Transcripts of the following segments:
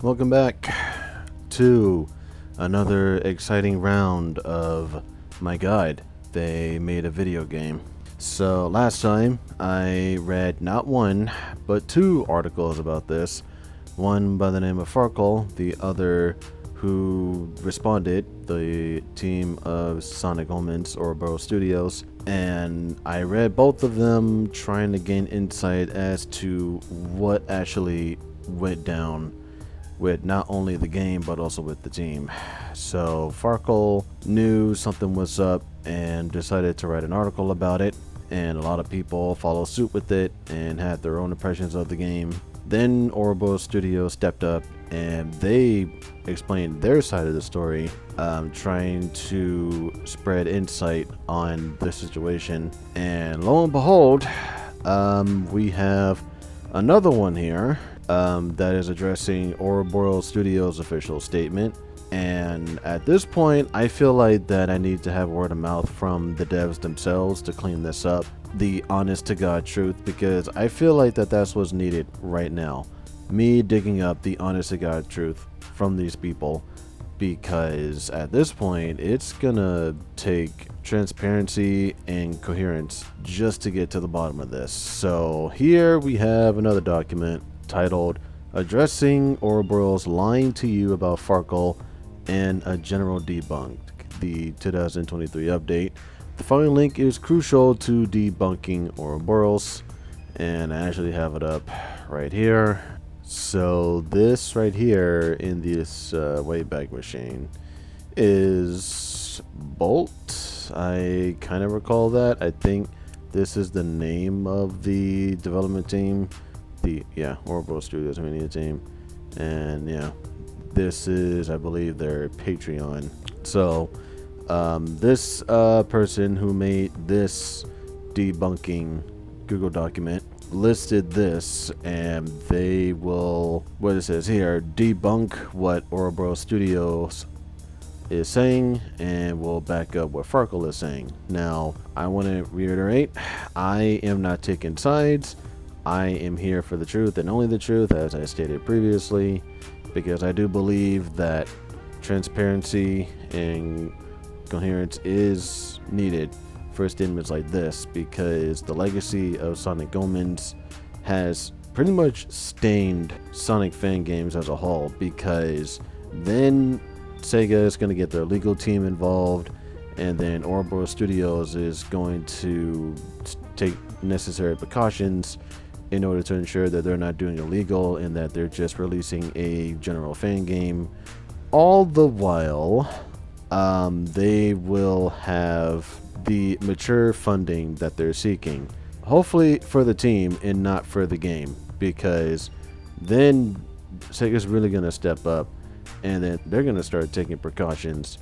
Welcome back to another exciting round of my guide. They made a video game. So last time I read not one but two articles about this. One by the name of Farkle, the other who responded, the team of Sonic Omens or Burrow Studios, and I read both of them trying to gain insight as to what actually went down with not only the game but also with the team. So Farkle knew something was up and decided to write an article about it, and a lot of people followed suit with it and had their own impressions of the game. Then Burrow Studios stepped up and they explained their side of the story, trying to spread insight on the situation. And lo and behold, we have another one here that is addressing Burrow Studios' official statement. And at this point, I feel like that I need to have word of mouth from the devs themselves to clean this up, the honest to God truth, because I feel like that that's what's needed right now. Me digging up the honest to God truth from these people, because at this point it's gonna take transparency and coherence just to get to the bottom of this. So here we have another document titled Addressing Ouroboros's Lying to You About Farkle and a General Debunk, the 2023 update. The following link is crucial to debunking Ouroboros, and I actually have it up right here. So this right here in this Wayback Machine is Bolt. I kind of recall that. I think this is the name of the development team. Burrow Studios Media team. And yeah, this is, I believe, their Patreon. So this person who made this debunking Google document listed this, and they will, what it says here, debunk what Burrow Studios is saying and will back up what Farkle is saying. Now, I want to reiterate, I am not taking sides. I am here for the truth and only the truth, as I stated previously, because I do believe that transparency and coherence is needed for statements like this, because the legacy of Sonic Omens has pretty much stained Sonic fan games as a whole, because then Sega is going to get their legal team involved, and then Burrow Studios is going to take necessary precautions in order to ensure that they're not doing illegal and that they're just releasing a general fan game. All the while, they will have the mature funding that they're seeking, hopefully for the team and not for the game, because then Sega's really going to step up and then they're going to start taking precautions,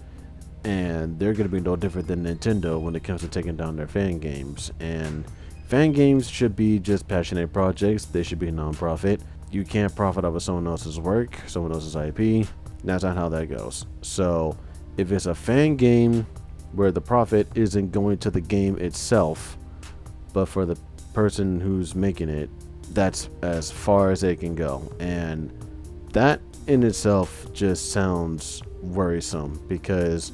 and they're going to be no different than Nintendo when it comes to taking down their fan games. And fan games should be just passionate projects. They should be non-profit. You can't profit off of someone else's work, someone else's IP. That's not how that goes. So if it's a fan game where the profit isn't going to the game itself, but for the person who's making it, that's as far as they can go. And that in itself just sounds worrisome, because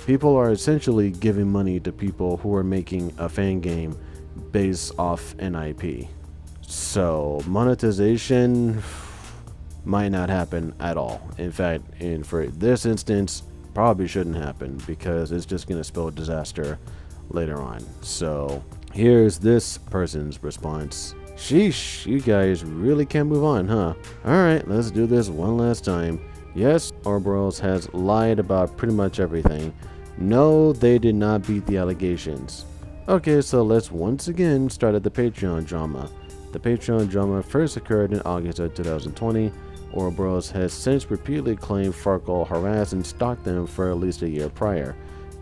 people are essentially giving money to people who are making a fan game based off an IP. So monetization might not happen at all. In fact, for this instance, probably shouldn't happen, because it's just going to spell disaster later on. So here's this person's response. Sheesh, you guys really can't move on, huh? Alright, let's do this one last time. Yes, Ouroboros has lied about pretty much everything. No, they did not beat the allegations. Okay, so let's once again start at the Patreon drama. The Patreon drama first occurred in August of 2020. Ouroboros has since repeatedly claimed Farkle harassed and stalked them for at least a year prior.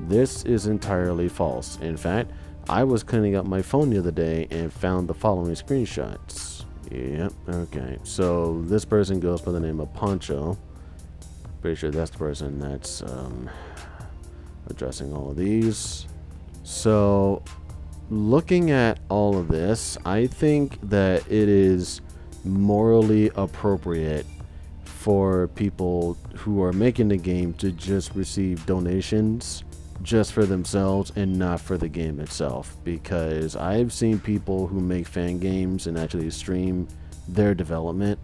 This is entirely false. In fact, I was cleaning up my phone the other day and found the following screenshots. Yep, okay. So this person goes by the name of Poncho. Pretty sure that's the person that's addressing all of these. So looking at all of this, I think that it is morally appropriate for people who are making the game to just receive donations just for themselves and not for the game itself, because I've seen people who make fan games and actually stream their development,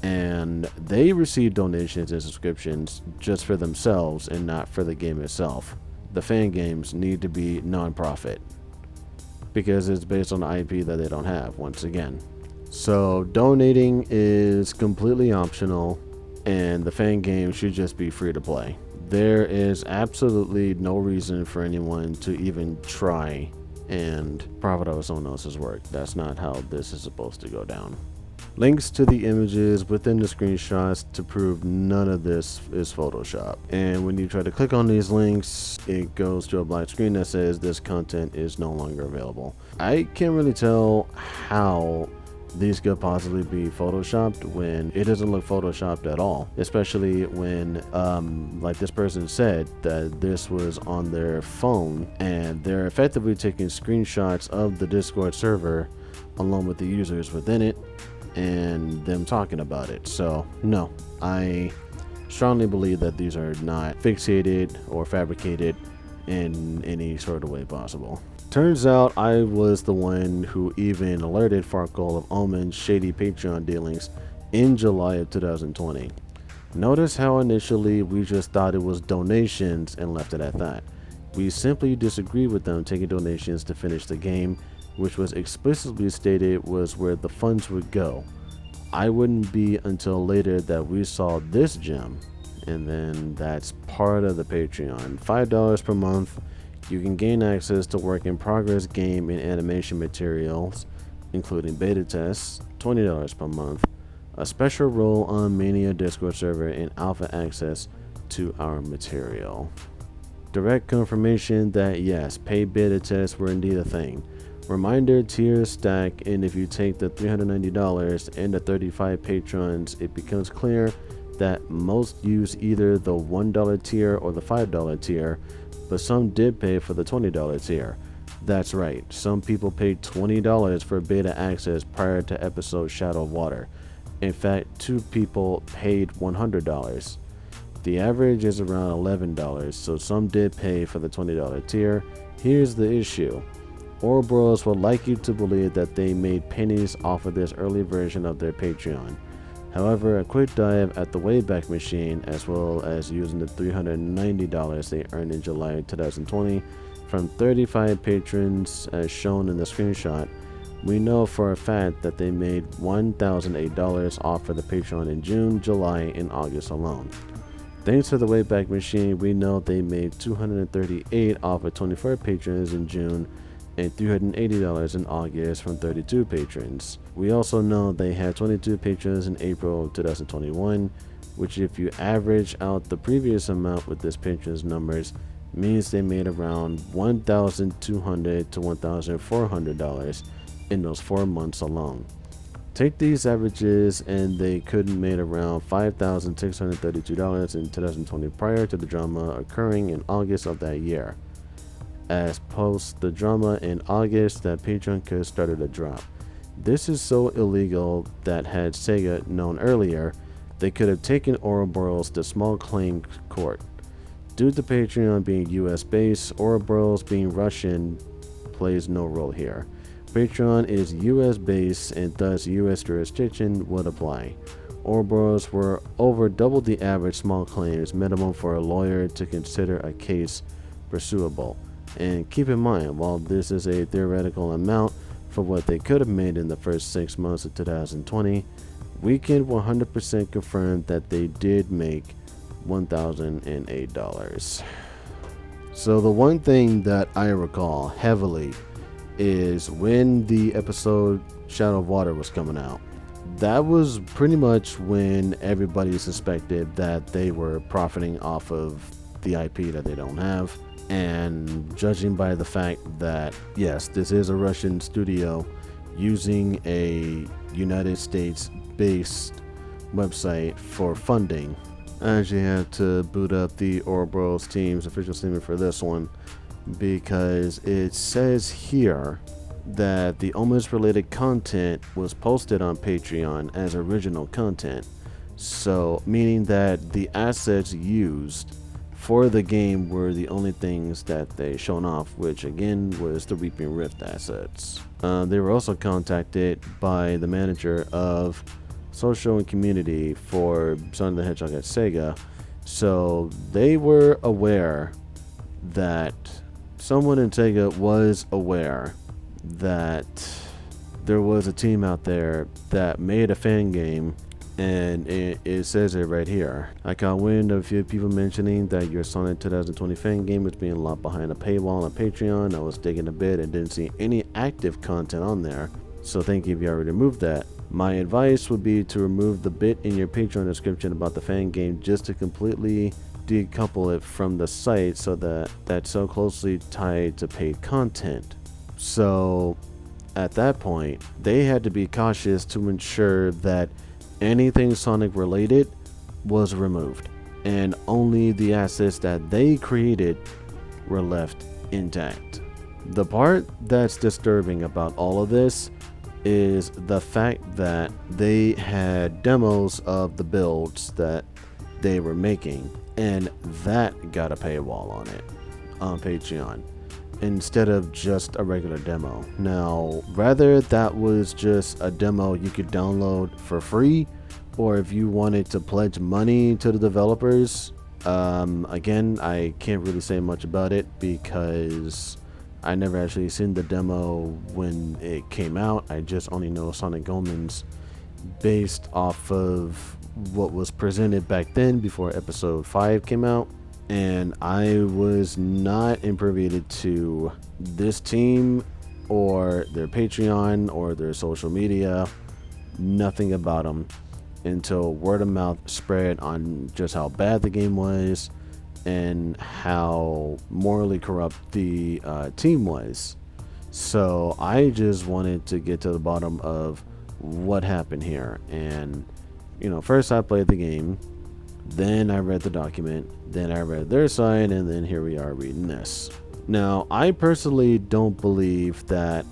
and they receive donations and subscriptions just for themselves and not for the game itself. The fan games need to be non-profit because it's based on the IP that they don't have, once again. So donating is completely optional, and the fan game should just be free to play. There is absolutely no reason for anyone to even try and profit off someone else's work. That's not how this is supposed to go down. Links to the images within the screenshots to prove none of this is Photoshop. And when you try to click on these links, it goes to a black screen that says this content is no longer available. I can't really tell how these could possibly be photoshopped when it doesn't look photoshopped at all, especially when like this person said that this was on their phone and they're effectively taking screenshots of the Discord server along with the users within it and them talking about it. So no, I strongly believe that these are not fixated or fabricated in any sort of way possible. Turns out I was the one who even alerted Farkle of Omens' shady Patreon dealings in July of 2020. Notice how initially we just thought it was donations and left it at that. We simply disagreed with them taking donations to finish the game, which was explicitly stated was where the funds would go. I wouldn't be until later that we saw this gem, and then that's part of the Patreon. $5 per month. You can gain access to work in progress game and animation materials, including beta tests, $20 per month, a special role on Mania Discord server, and alpha access to our material. Direct confirmation that yes, paid beta tests were indeed a thing. Reminder, tiers stack, and if you take the $390 and the 35 patrons, it becomes clear that most use either the $1 tier or the $5 tier, but some did pay for the $20 tier. That's right, some people paid $20 for beta access prior to episode Shadow of Water. In fact, 2 people paid $100. The average is around $11, so some did pay for the $20 tier. Here's the issue. Ouroboros would like you to believe that they made pennies off of this early version of their Patreon. However, a quick dive at the Wayback Machine, as well as using the $390 they earned in July 2020 from 35 patrons as shown in the screenshot, we know for a fact that they made $1,008 off of the Patreon in June, July, and August alone. Thanks to the Wayback Machine, we know they made $238 off of 24 patrons in June and $380 in August from 32 patrons. We also know they had 22 patrons in April 2021, which if you average out the previous amount with this patrons numbers, means they made around $1,200 to $1,400 in those 4 months alone. Take these averages and they could have made around $5,632 in 2020 prior to the drama occurring in August of that year. As post the drama in August, that Patreon could started to drop. This is so illegal that had Sega known earlier, they could have taken Ouroboros to small claim court. Due to Patreon being US based, Ouroboros being Russian plays no role here. Patreon is US based and thus US jurisdiction would apply. Ouroboros were over double the average small claims minimum for a lawyer to consider a case pursuable. And keep in mind, while this is a theoretical amount for what they could have made in the first 6 months of 2020, we can 100% confirm that they did make $1,008. So the one thing that I recall heavily is when the episode Shadow of Water was coming out. That was pretty much when everybody suspected that they were profiting off of the IP that they don't have. And judging by the fact that, yes, this is a Russian studio using a United States based website for funding, I actually had to boot up the Ouroboros team's official statement for this one, because it says here that the Omens related content was posted on Patreon as original content. So, meaning that the assets used for the game were the only things that they shown off, which again was the Reaping Rift assets. They were also contacted by the manager of social and community for Sonic the Hedgehog at Sega, so they were aware that someone in Sega was aware that there was a team out there that made a fan game, and it says it right here. I caught wind of a few people mentioning that your Sonic 2020 fan game was being locked behind a paywall on Patreon. I was digging a bit and didn't see any active content on there, so thank you if you already removed that. My advice would be to remove the bit in your Patreon description about the fan game just to completely decouple it from the site, so that that's so closely tied to paid content. So at that point, they had to be cautious to ensure that anything Sonic related was removed, and only the assets that they created were left intact. The part that's disturbing about all of this is the fact that they had demos of the builds that they were making, and that got a paywall on it on Patreon instead of just a regular demo. Now, whether that was just a demo you could download for free, or if you wanted to pledge money to the developers, again, I can't really say much about it because I never actually seen the demo when it came out. I just only know Sonic Omens based off of what was presented back then before episode 5 came out, and I was not privy to this team or their Patreon or their social media, nothing about them, until word of mouth spread on just how bad the game was and how morally corrupt the team was. So I just wanted to get to the bottom of what happened here. And first I played the game, then I read the document, then I read their side, and then here we are reading this. Now, I personally don't believe that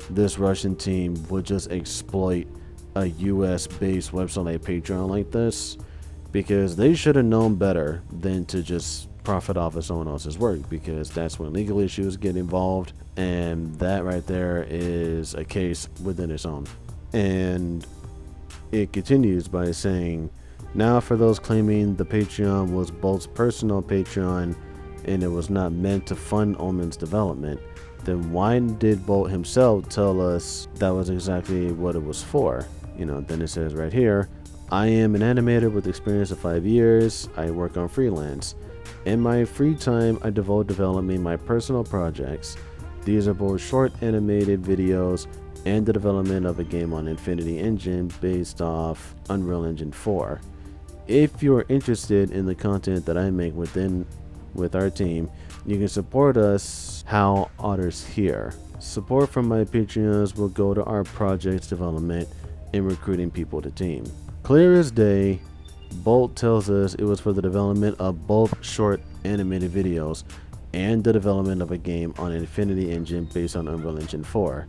this Russian team would just exploit a US based website like Patreon like this, because they should have known better than to just profit off of someone else's work, because that's when legal issues get involved, and that right there is a case within its own. And it continues by saying, now for those claiming the Patreon was Bolt's personal Patreon and it was not meant to fund Omens development, then why did Bolt himself tell us that was exactly what it was for? Then it says right here, I am an animator with experience of 5 years. I work on freelance. In my free time, I devote developing my personal projects. These are both short animated videos and the development of a game on Infinity Engine based off Unreal Engine 4. If you're interested in the content that I make with our team, you can support us how others here. Support from my Patreons will go to our project's development and recruiting people to team. Clear as day, Bolt tells us it was for the development of both short animated videos and the development of a game on Infinity Engine based on Unreal Engine 4,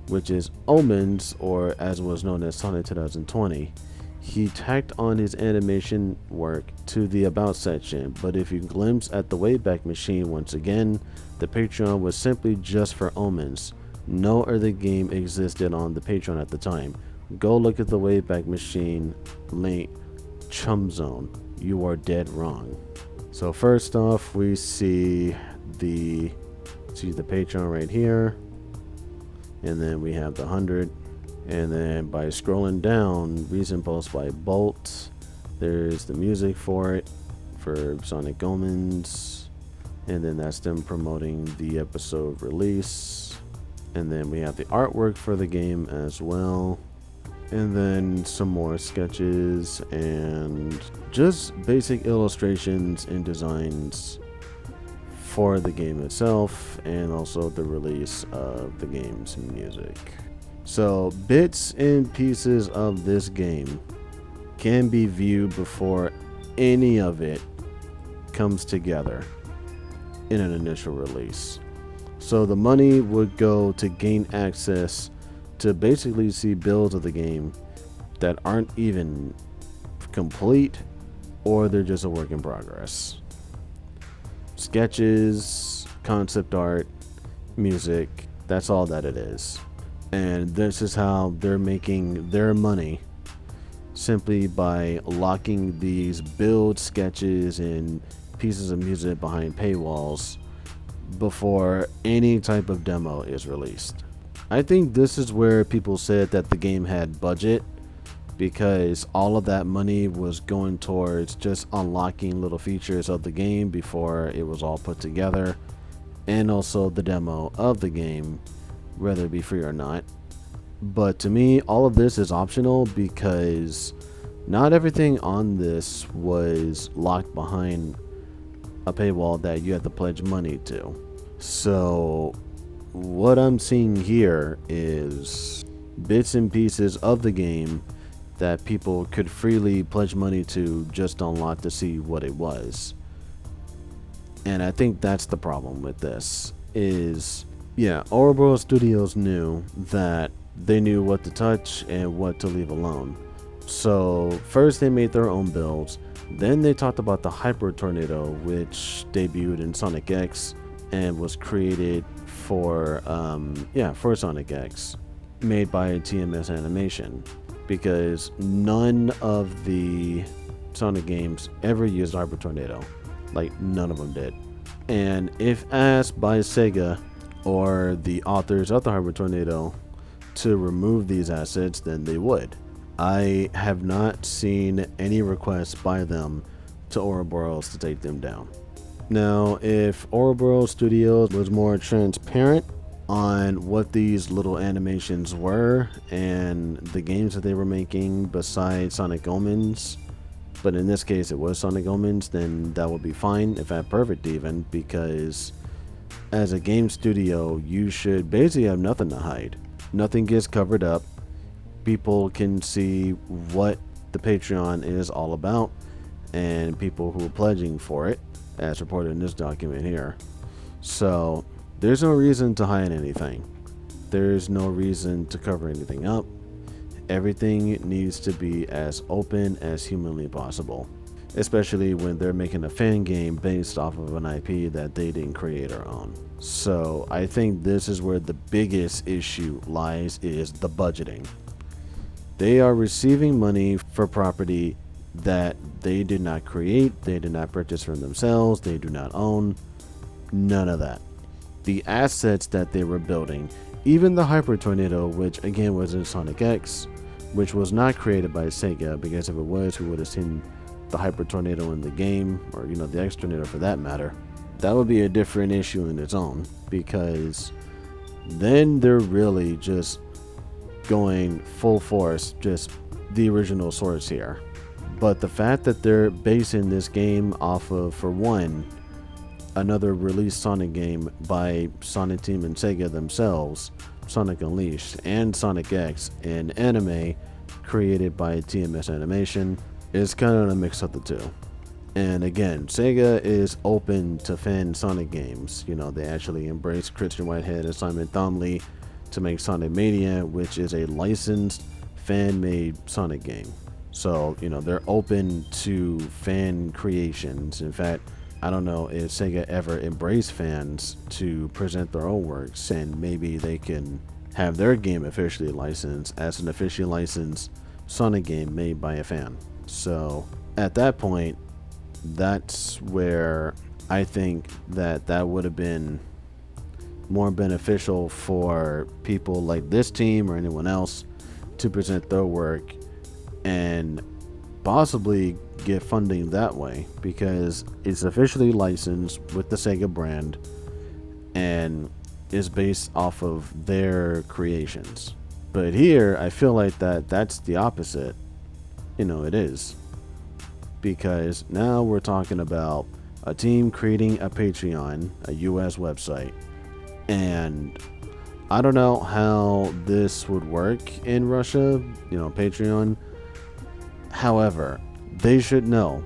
which is Omens, or as was known as Sonic 2020. He tacked on his animation work to the About section, but if you glimpse at the Wayback Machine once again, the Patreon was simply just for Omens. No other game existed on the Patreon at the time. Go look at the Wayback Machine link, Chum Zone. You are dead wrong. So first off, we see the Patreon right here, and then we have the 100, and then by scrolling down, recent post by Bolt, there's the music for it for Sonic Omens, and then that's them promoting the episode release, and then we have the artwork for the game as well, and then some more sketches and just basic illustrations and designs for the game itself, and also the release of the game's music. So bits and pieces of this game can be viewed before any of it comes together in an initial release. So the money would go to gain access to basically see builds of the game that aren't even complete or they're just a work in progress. Sketches, concept art, music, that's all that it is. And this is how they're making their money, simply by locking these build sketches and pieces of music behind paywalls before any type of demo is released. I think this is where people said that the game had budget, because all of that money was going towards just unlocking little features of the game before it was all put together, and also the demo of the game, whether it be free or not. But to me, all of this is optional, because not everything on this was locked behind a paywall that you had to pledge money to. So what I'm seeing here is bits and pieces of the game that people could freely pledge money to just unlock to see what it was. And I think that's the problem with this is, yeah, Ouroboros Studios knew that they knew what to touch and what to leave alone. So first they made their own builds, then they talked about the Hyper Tornado, which debuted in Sonic X and was created for Sonic X, made by TMS Animation, because none of the Sonic games ever used Hyper Tornado. Like, none of them did. And if asked by Sega or the authors of the Hyper Tornado to remove these assets, then they would. I have not seen any requests by them to Ouroboros to take them down. Now, if Ouroboros Studios was more transparent on what these little animations were and the games that they were making besides Sonic Omens, but in this case it was Sonic Omens, then that would be fine, if not perfect even, because as a game studio you should basically have nothing to hide. Nothing gets covered up. People can see what the Patreon is all about, and people who are pledging for it, as reported in this document here. So there's no reason to hide anything. There's no reason to cover anything up. Everything needs to be as open as humanly possible, especially when they're making a fan game based off of an IP that they didn't create or own. So I think this is where the biggest issue lies, is the budgeting. They are receiving money for property that they did not create, they did not purchase for themselves, they do not own. None of that. The assets that they were building, even the Hyper Tornado, which again was in Sonic X, which was not created by Sega, because if it was, we would have seen the Hyper Tornado in the game, or the X Tornado for that matter. That would be a different issue in its own, because then they're really just going full force, just the original source here. But the fact that they're basing this game off of, for one, another released Sonic game by Sonic Team and Sega themselves, Sonic Unleashed, and Sonic X, an anime created by TMS Animation, is kind of a mix of the two. And again, Sega is open to fan Sonic games. They actually embraced Christian Whitehead and Simon Thomley to make Sonic Mania, which is a licensed fan-made Sonic game. So, they're open to fan creations. In fact, I don't know if Sega ever embraced fans to present their own works, and maybe they can have their game officially licensed as an officially licensed Sonic game made by a fan. So, at that point, that's where I think that would have been more beneficial for people like this team or anyone else to present their work and possibly get funding that way, because it's officially licensed with the Sega brand and is based off of their creations. But here I feel like that's the opposite. It is, because now we're talking about a team creating a Patreon, a US website, and I don't know how this would work in Russia, Patreon. However, they should know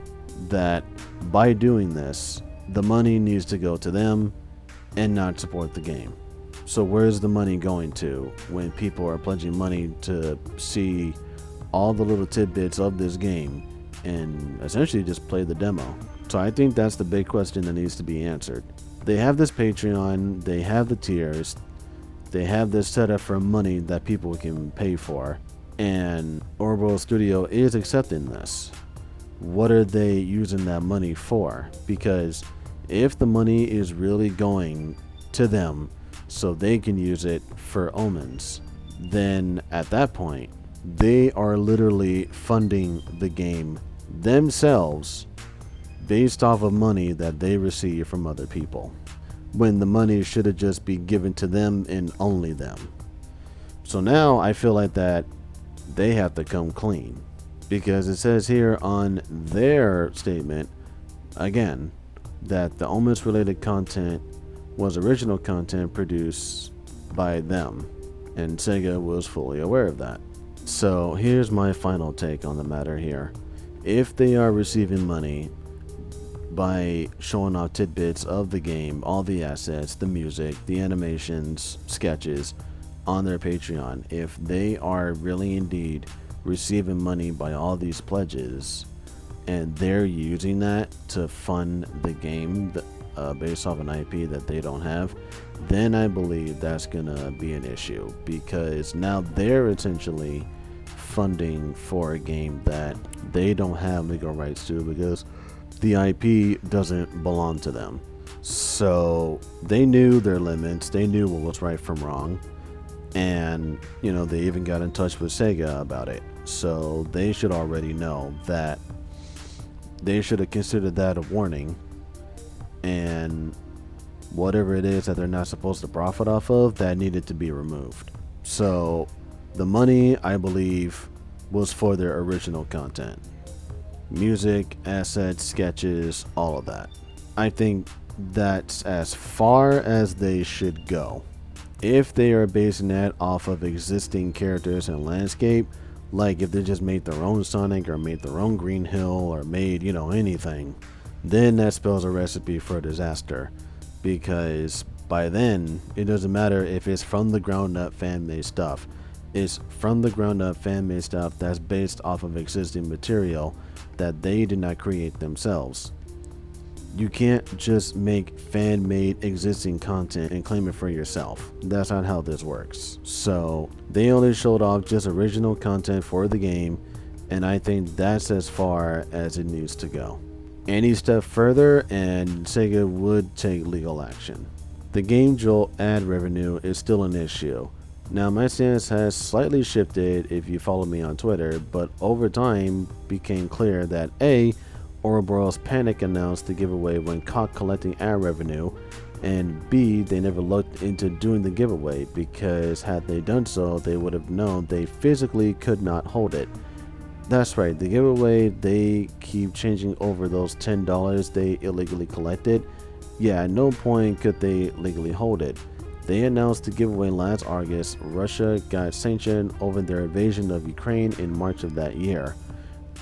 that by doing this, the money needs to go to them and not support the game. So where's the money going to when people are pledging money to see all the little tidbits of this game and essentially just play the demo. So I think that's the big question that needs to be answered. They have this Patreon, they have the tiers, they have this setup for money that people can pay for, and Ouroboros Studio is accepting this. What are they using that money for? Because if the money is really going to them so they can use it for Omens, then at that point, they are literally funding the game themselves based off of money that they receive from other people, when the money should have just been given to them and only them. So now I feel like that they have to come clean, because it says here on their statement, again, that the Omens related content was original content produced by them, and Sega was fully aware of that. So here's my final take on the matter here. If they are receiving money by showing off tidbits of the game, all the assets, the music, the animations, sketches on their Patreon, if they are really indeed receiving money by all these pledges and they're using that to fund the game based off an IP that they don't have, then I believe that's gonna be an issue, because now they're essentially funding for a game that they don't have legal rights to, because the IP doesn't belong to them. So they knew their limits, they knew what was right from wrong, and they even got in touch with Sega about it. So they should already know that they should have considered that a warning, and whatever it is that they're not supposed to profit off of, that needed to be removed. So the money, I believe, was for their original content. Music, assets, sketches, all of that. I think that's as far as they should go. If they are basing that off of existing characters and landscape, like if they just made their own Sonic or made their own Green Hill or made, anything, then that spells a recipe for disaster. Because by then, it doesn't matter if it's from the ground up fan-made stuff. It's from the ground up fan-made stuff that's based off of existing material that they did not create themselves. You can't just make fan-made existing content and claim it for yourself. That's not how this works. So they only showed off just original content for the game, and I think that's as far as it needs to go. Any step further and Sega would take legal action. The Game Jolt ad revenue is still an issue. Now my stance has slightly shifted if you follow me on Twitter, but over time became clear that A, Ouroboros Panic announced the giveaway when caught collecting ad revenue, and B, they never looked into doing the giveaway, because had they done so, they would have known they physically could not hold it. That's right, the giveaway, they keep changing over those $10 they illegally collected. Yeah, at no point could they legally hold it. They announced the giveaway last August. Russia got sanctioned over their invasion of Ukraine in March of that year.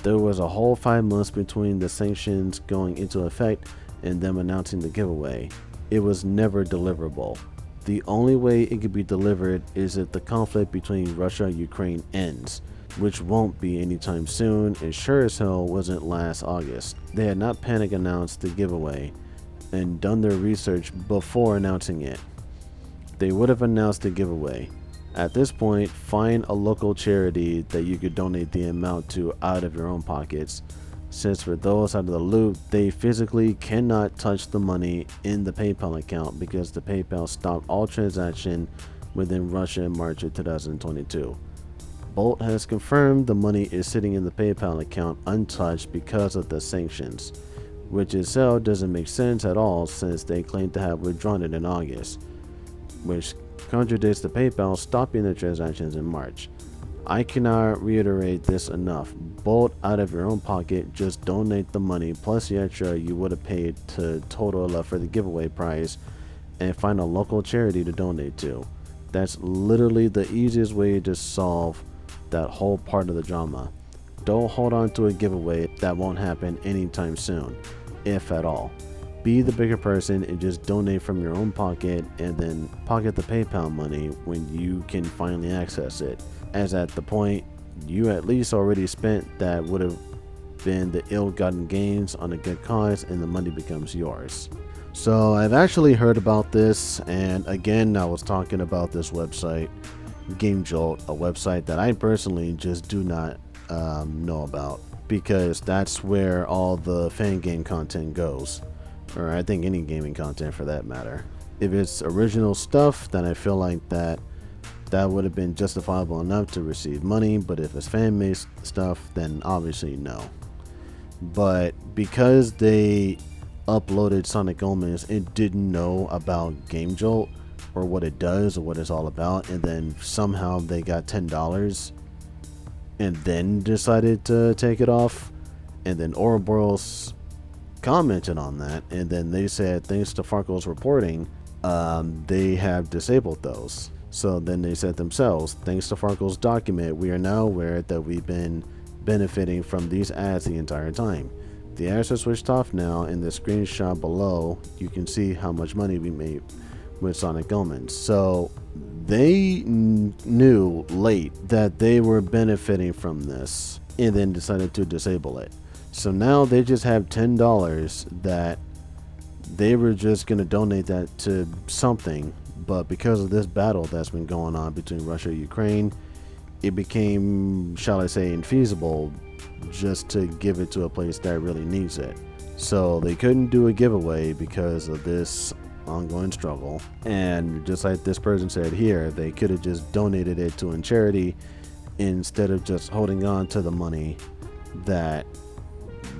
There was a whole 5 months between the sanctions going into effect and them announcing the giveaway. It was never deliverable. The only way it could be delivered is if the conflict between Russia and Ukraine ends, which won't be anytime soon, and sure as hell wasn't last August. They had not panic announced the giveaway and done their research before announcing it. They would have announced the giveaway. At this point, find a local charity that you could donate the amount to out of your own pockets, since for those out of the loop, they physically cannot touch the money in the PayPal account because the PayPal stopped all transaction within Russia in March of 2022. Bolt has confirmed the money is sitting in the PayPal account untouched because of the sanctions, which itself doesn't make sense at all since they claim to have withdrawn it in August, which contradicts the PayPal stopping the transactions in March. I cannot reiterate this enough. Bolt out of your own pocket, just donate the money plus the extra you would have paid to total up for the giveaway prize, and find a local charity to donate to. That's literally the easiest way to solve that whole part of the drama. Don't hold on to a giveaway that won't happen anytime soon, if at all. Be the bigger person and just donate from your own pocket, and then pocket the PayPal money when you can finally access it, as at the point you at least already spent that would have been the ill-gotten gains on a good cause, and the money becomes yours. So I've actually heard about this, and again, I was talking about this website, GameJolt, a website that I personally just do not know about, because that's where all the fan game content goes, or I think any gaming content for that matter. If it's original stuff, then I feel like that would have been justifiable enough to receive money, but if it's fan-made stuff, then obviously no. But because they uploaded Sonic Omens and didn't know about GameJolt or what it does or what it's all about, and then somehow they got $10 and then decided to take it off, and then Ouroboros commented on that, and then they said thanks to Farkle's reporting, they have disabled those. So then they said themselves, thanks to Farkle's document, we are now aware that we've been benefiting from these ads the entire time. The ads are switched off now. In the screenshot below, you can see how much money we made with Sonic Omens. So they knew late that they were benefiting from this and then decided to disable it. So now they just have $10 that they were just going to donate that to something, but because of this battle that's been going on between Russia and Ukraine, it became, shall I say, infeasible just to give it to a place that really needs it. So they couldn't do a giveaway because of this ongoing struggle, and just like this person said here, they could have just donated it to a charity instead of just holding on to the money that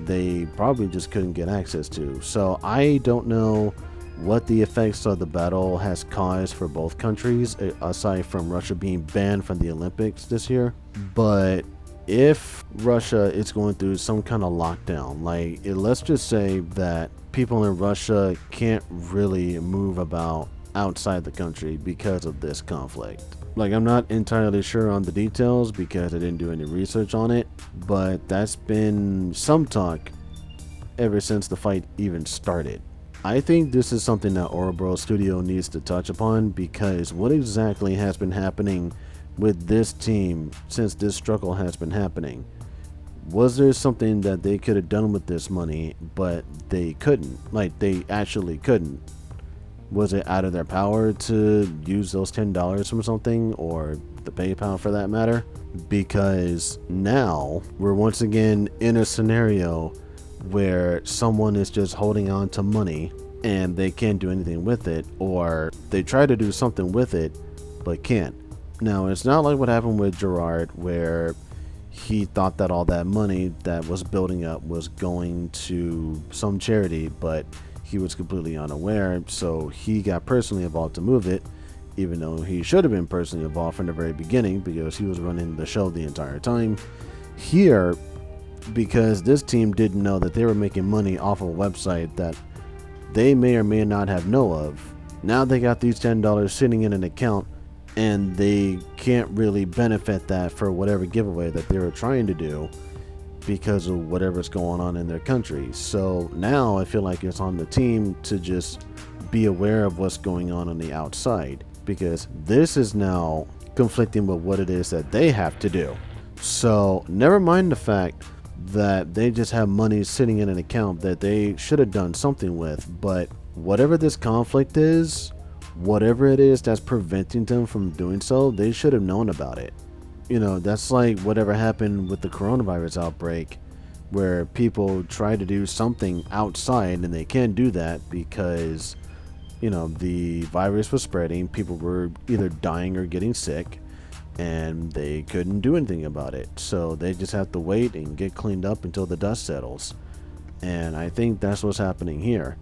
they probably just couldn't get access to. So I don't know what the effects of the battle has caused for both countries, aside from Russia being banned from the Olympics this year. But if Russia is going through some kind of lockdown, like let's just say that people in Russia can't really move about outside the country because of this conflict. Like, I'm not entirely sure on the details because I didn't do any research on it, but that's been some talk ever since the fight even started. I think this is something that Ouroboros Studio needs to touch upon, because what exactly has been happening with this team since this struggle has been happening? Was there something that they could have done with this money, but they couldn't? Like, they actually couldn't. Was it out of their power to use those $10 from something, or the PayPal for that matter? Because now we're once again in a scenario where someone is just holding on to money and they can't do anything with it, or they try to do something with it but can't. Now, it's not like what happened with Gerard, where he thought that all that money that was building up was going to some charity, but he was completely unaware, so he got personally involved to move it, even though he should have been personally involved from the very beginning because he was running the show the entire time. Here, because this team didn't know that they were making money off of a website that they may or may not have known of, now they got these $10 sitting in an account, and they can't really benefit that for whatever giveaway that they were trying to do because of whatever's going on in their country. So now I feel like it's on the team to just be aware of what's going on the outside, because this is now conflicting with what it is that they have to do. So never mind the fact that they just have money sitting in an account that they should have done something with, but whatever this conflict is, whatever it is that's preventing them from doing so, they should have known about it. You know, that's like whatever happened with the coronavirus outbreak, where people try to do something outside and they can't do that because, you know, the virus was spreading, people were either dying or getting sick, and they couldn't do anything about it. So they just have to wait and get cleaned up until the dust settles. And I think that's what's happening here.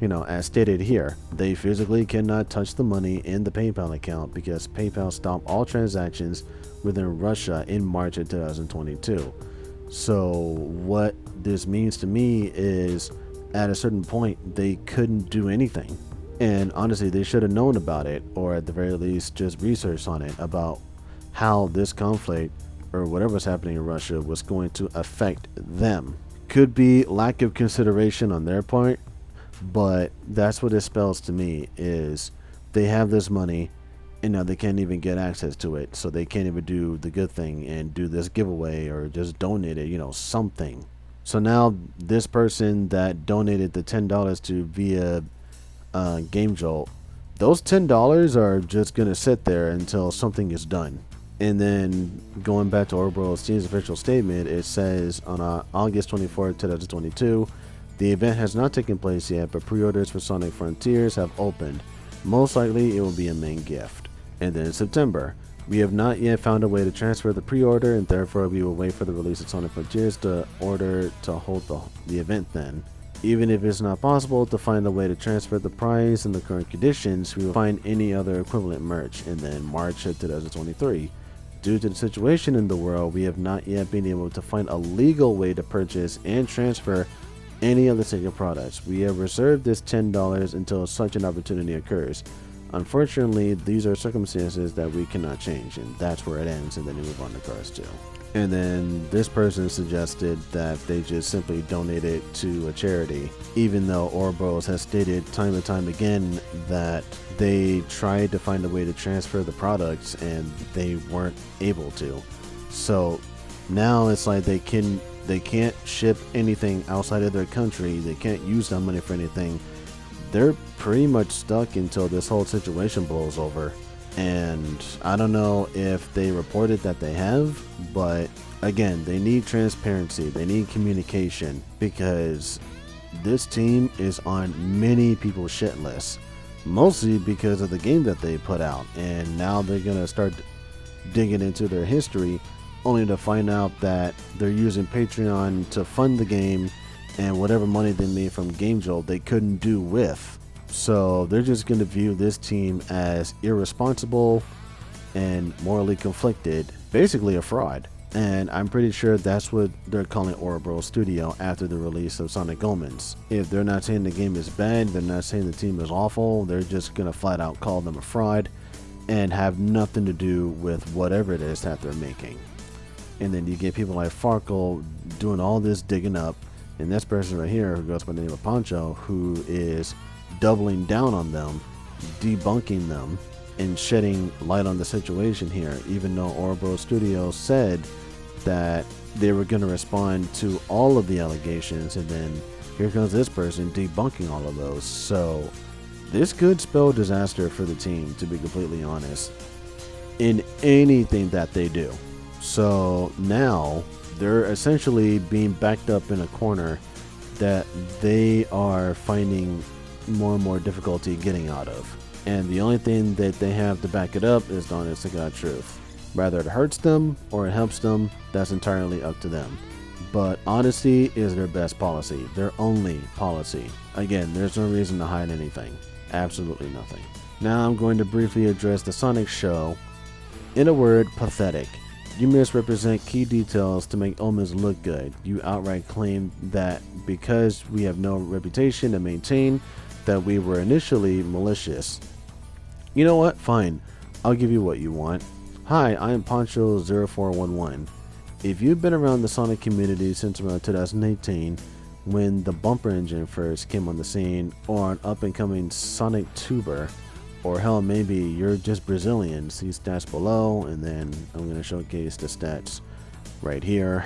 You know, as stated here, they physically cannot touch the money in the PayPal account because PayPal stopped all transactions within Russia in March of 2022. So what this means to me is, at a certain point, they couldn't do anything. And honestly, they should have known about it, or at the very least just researched on it about how this conflict or whatever's happening in Russia was going to affect them. Could be lack of consideration on their part, but that's what it spells to me, is they have this money and now they can't even get access to it, so they can't even do the good thing and do this giveaway or just donate it, something. So now this person that donated the $10 to via Game Jolt, those $10 are just gonna sit there until something is done. And then going back to Oracle's team's official statement, it says on August 24th, 2022, the event has not taken place yet, but pre-orders for Sonic Frontiers have opened. Most likely it will be a main gift. And then in September, we have not yet found a way to transfer the pre-order, and therefore we will wait for the release of Sonic Frontiers to order to hold the event then. Even if it's not possible to find a way to transfer the price in the current conditions, we will find any other equivalent merch. And then March of 2023. Due to the situation in the world, we have not yet been able to find a legal way to purchase and transfer any of the Sega products. We have reserved this $10 until such an opportunity occurs. Unfortunately, these are circumstances that we cannot change, and that's where it ends, and then we move on to Cars 2. And then this person suggested that they just simply donate it to a charity, even though Ouroboros has stated time and time again that they tried to find a way to transfer the products and they weren't able to. So now it's like they can't ship anything outside of their country. They can't use that money for anything. They're pretty much stuck until this whole situation blows over. And I don't know if they reported that they have, but again, they need transparency. They need communication, because this team is on many people's shit lists, mostly because of the game that they put out. And now they're going to start digging into their history, only to find out that they're using Patreon to fund the game, and whatever money they made from Game Jolt they couldn't do with. So they're just going to view this team as irresponsible and morally conflicted, basically a fraud. And I'm pretty sure that's what they're calling Ouroboros Studio after the release of Sonic Omens. If they're not saying the game is bad, they're not saying the team is awful, they're just going to flat out call them a fraud and have nothing to do with whatever it is that they're making. And then you get people like Farkle doing all this digging up, and this person right here who goes by the name of Poncho, who is doubling down on them, debunking them, and shedding light on the situation here, even though Ouroboros Studios said that they were going to respond to all of the allegations, and then here comes this person debunking all of those. So this could spell disaster for the team, to be completely honest, in anything that they do. So now they're essentially being backed up in a corner that they are finding more and more difficulty getting out of. And the only thing that they have to back it up is the honest to God truth. Whether it hurts them or it helps them, that's entirely up to them. But honesty is their best policy, their only policy. Again, there's no reason to hide anything. Absolutely nothing. Now I'm going to briefly address the Sonic show. In a word, pathetic. You misrepresent key details to make Omens look good. You outright claim that because we have no reputation to maintain, that we were initially malicious. You know what? Fine. I'll give you what you want. Hi, I am Poncho0411. If you've been around the Sonic community since around 2018, when the bumper engine first came on the scene, or an up-and-coming Sonic tuber, or hell, maybe you're just Brazilian, see stats below, and then I'm going to showcase the stats right here.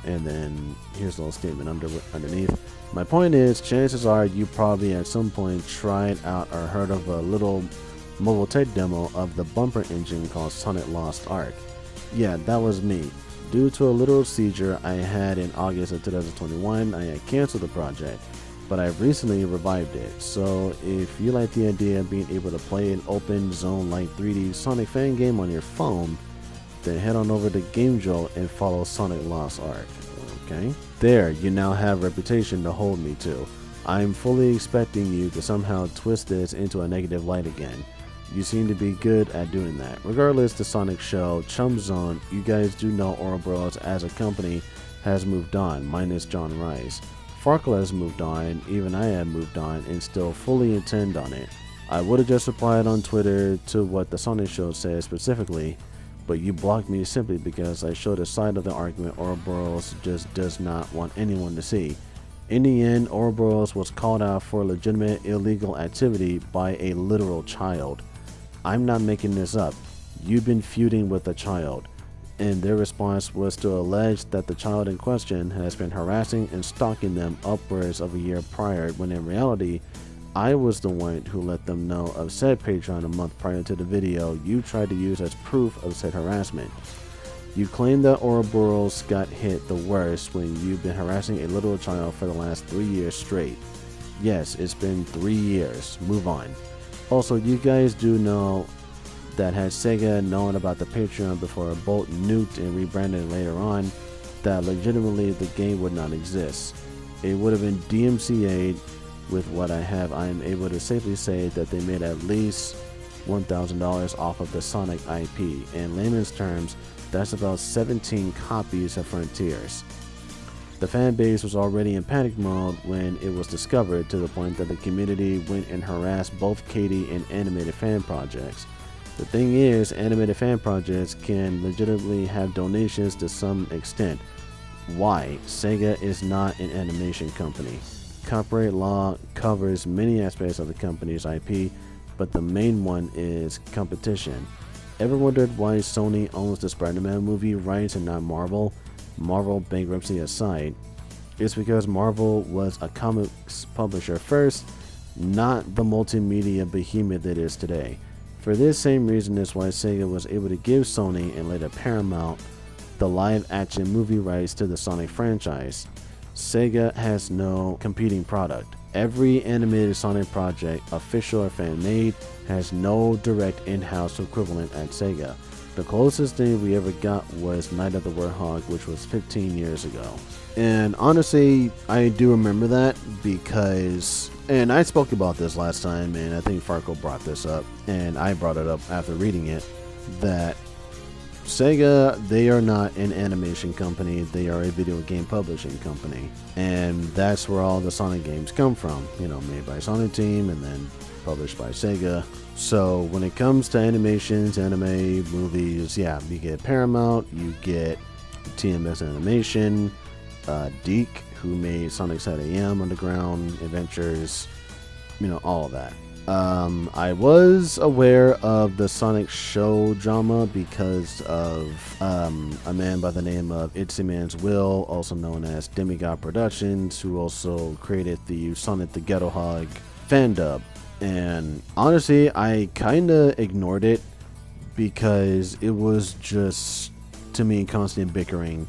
And then here's a little statement underneath. My point is, chances are you probably at some point tried out or heard of a little mobile tech demo of the bumper engine called Sonic Lost Ark. Yeah, that was me. Due to a little seizure I had in August of 2021, I had canceled the project, but I've recently revived it. So if you like the idea of being able to play an open zone like 3D Sonic fan game on your phone, then head on over to Game Jolt and follow Sonic Lost Ark. Okay? There, you now have reputation to hold me to. I'm fully expecting you to somehow twist this into a negative light again. You seem to be good at doing that. Regardless, the Sonic show, Chum Zone, you guys do know Ouroboros as a company has moved on, minus John Rice. Farkle has moved on, even I have moved on, and still fully intend on it. I would have just replied on Twitter to what the Sonic show says specifically, but you blocked me simply because I showed a side of the argument Ouroboros just does not want anyone to see. In the end, Ouroboros was called out for legitimate illegal activity by a literal child. I'm not making this up. You've been feuding with a child. And their response was to allege that the child in question has been harassing and stalking them upwards of a year prior, when in reality, I was the one who let them know of said Patreon a month prior to the video you tried to use as proof of said harassment. You claim that Ouroboros got hit the worst when you've been harassing a little child for the last 3 years straight. Yes, it's been 3 years. Move on. Also, you guys do know that had Sega known about the Patreon before Bolt nuked and rebranded it later on, that legitimately the game would not exist. It would have been DMCA'd. With what I have, I am able to safely say that they made at least $1,000 off of the Sonic IP. In layman's terms, that's about 17 copies of Frontiers. The fan base was already in panic mode when it was discovered, to the point that the community went and harassed both Katie and animated fan projects. The thing is, animated fan projects can legitimately have donations to some extent. Why? Sega is not an animation company. Copyright law covers many aspects of the company's IP, but the main one is competition. Ever wondered why Sony owns the Spider-Man movie rights and not Marvel? Marvel bankruptcy aside, it's because Marvel was a comics publisher first, not the multimedia behemoth it is today. For this same reason is why Sega was able to give Sony and later Paramount the live-action movie rights to the Sonic franchise. Sega has no competing product. Every animated Sonic project, official or fan-made, has no direct in-house equivalent at Sega. The closest thing we ever got was Night of the Warthog, which was 15 years ago. And honestly, I do remember that because, and I spoke about this last time, and I think Farco brought this up, and I brought it up after reading it, that Sega, they are not an animation company, they are a video game publishing company. And that's where all the Sonic games come from, you know, made by Sonic Team and then published by Sega. So when it comes to animations, anime, movies, yeah, you get Paramount, you get TMS Animation, Deke, who made Sonic Side AM, Underground, Adventures, you know, all of that. I was aware of the Sonic show drama because of a man by the name of It's a Man's Will, also known as Demigod Productions, who also created the Sonic the Ghetto Hog fan dub. And honestly, I kind of ignored it because it was just, to me, constant bickering,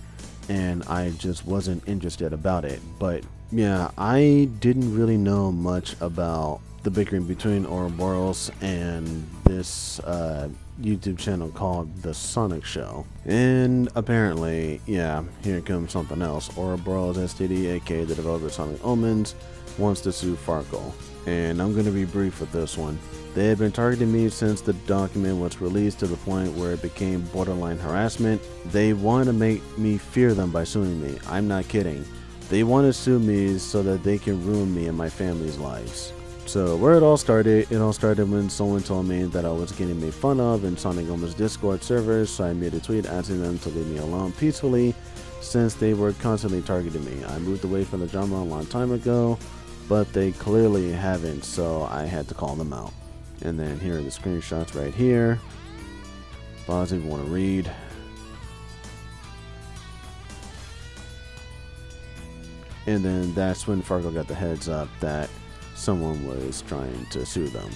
and I just wasn't interested about it. But yeah, I didn't really know much about the bickering between Ouroboros and this YouTube channel called The Sonic Show. And apparently, yeah, here comes something else. Ouroboros STD, aka the developer of Sonic Omens, wants to sue Farco. And I'm going to be brief with this one. They have been targeting me since the document was released, to the point where it became borderline harassment. They want to make me fear them by suing me. I'm not kidding. They want to sue me so that they can ruin me and my family's lives. So where it all started when someone told me that I was getting made fun of in Sonic Omens Discord servers, so I made a tweet asking them to leave me alone peacefully since they were constantly targeting me. I moved away from the drama a long time ago, but they clearly haven't, so I had to call them out. And then here are the screenshots right here. Pause if you want to read. And then that's when Farco got the heads up that someone was trying to sue them.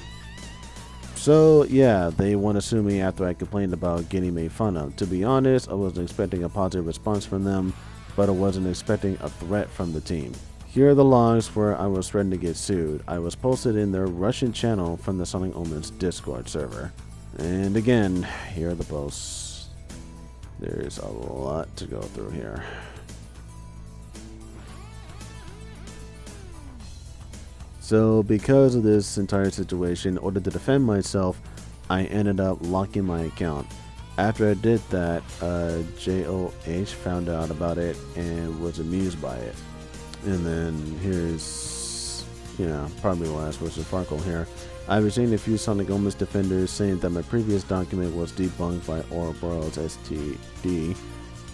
So yeah, they want to sue me after I complained about getting made fun of. To be honest, I wasn't expecting a positive response from them, but I wasn't expecting a threat from the team. Here are the logs where I was threatened to get sued. I was posted in their Russian channel from the Sonic Omens Discord server. And again, here are the posts. There's a lot to go through here. So because of this entire situation, in order to defend myself, I ended up locking my account. After I did that, JOH found out about it and was amused by it. And then here's, probably the last verse of Farkle here. I've received a few Sonic Omens defenders saying that my previous document was debunked by Ouroboros STD,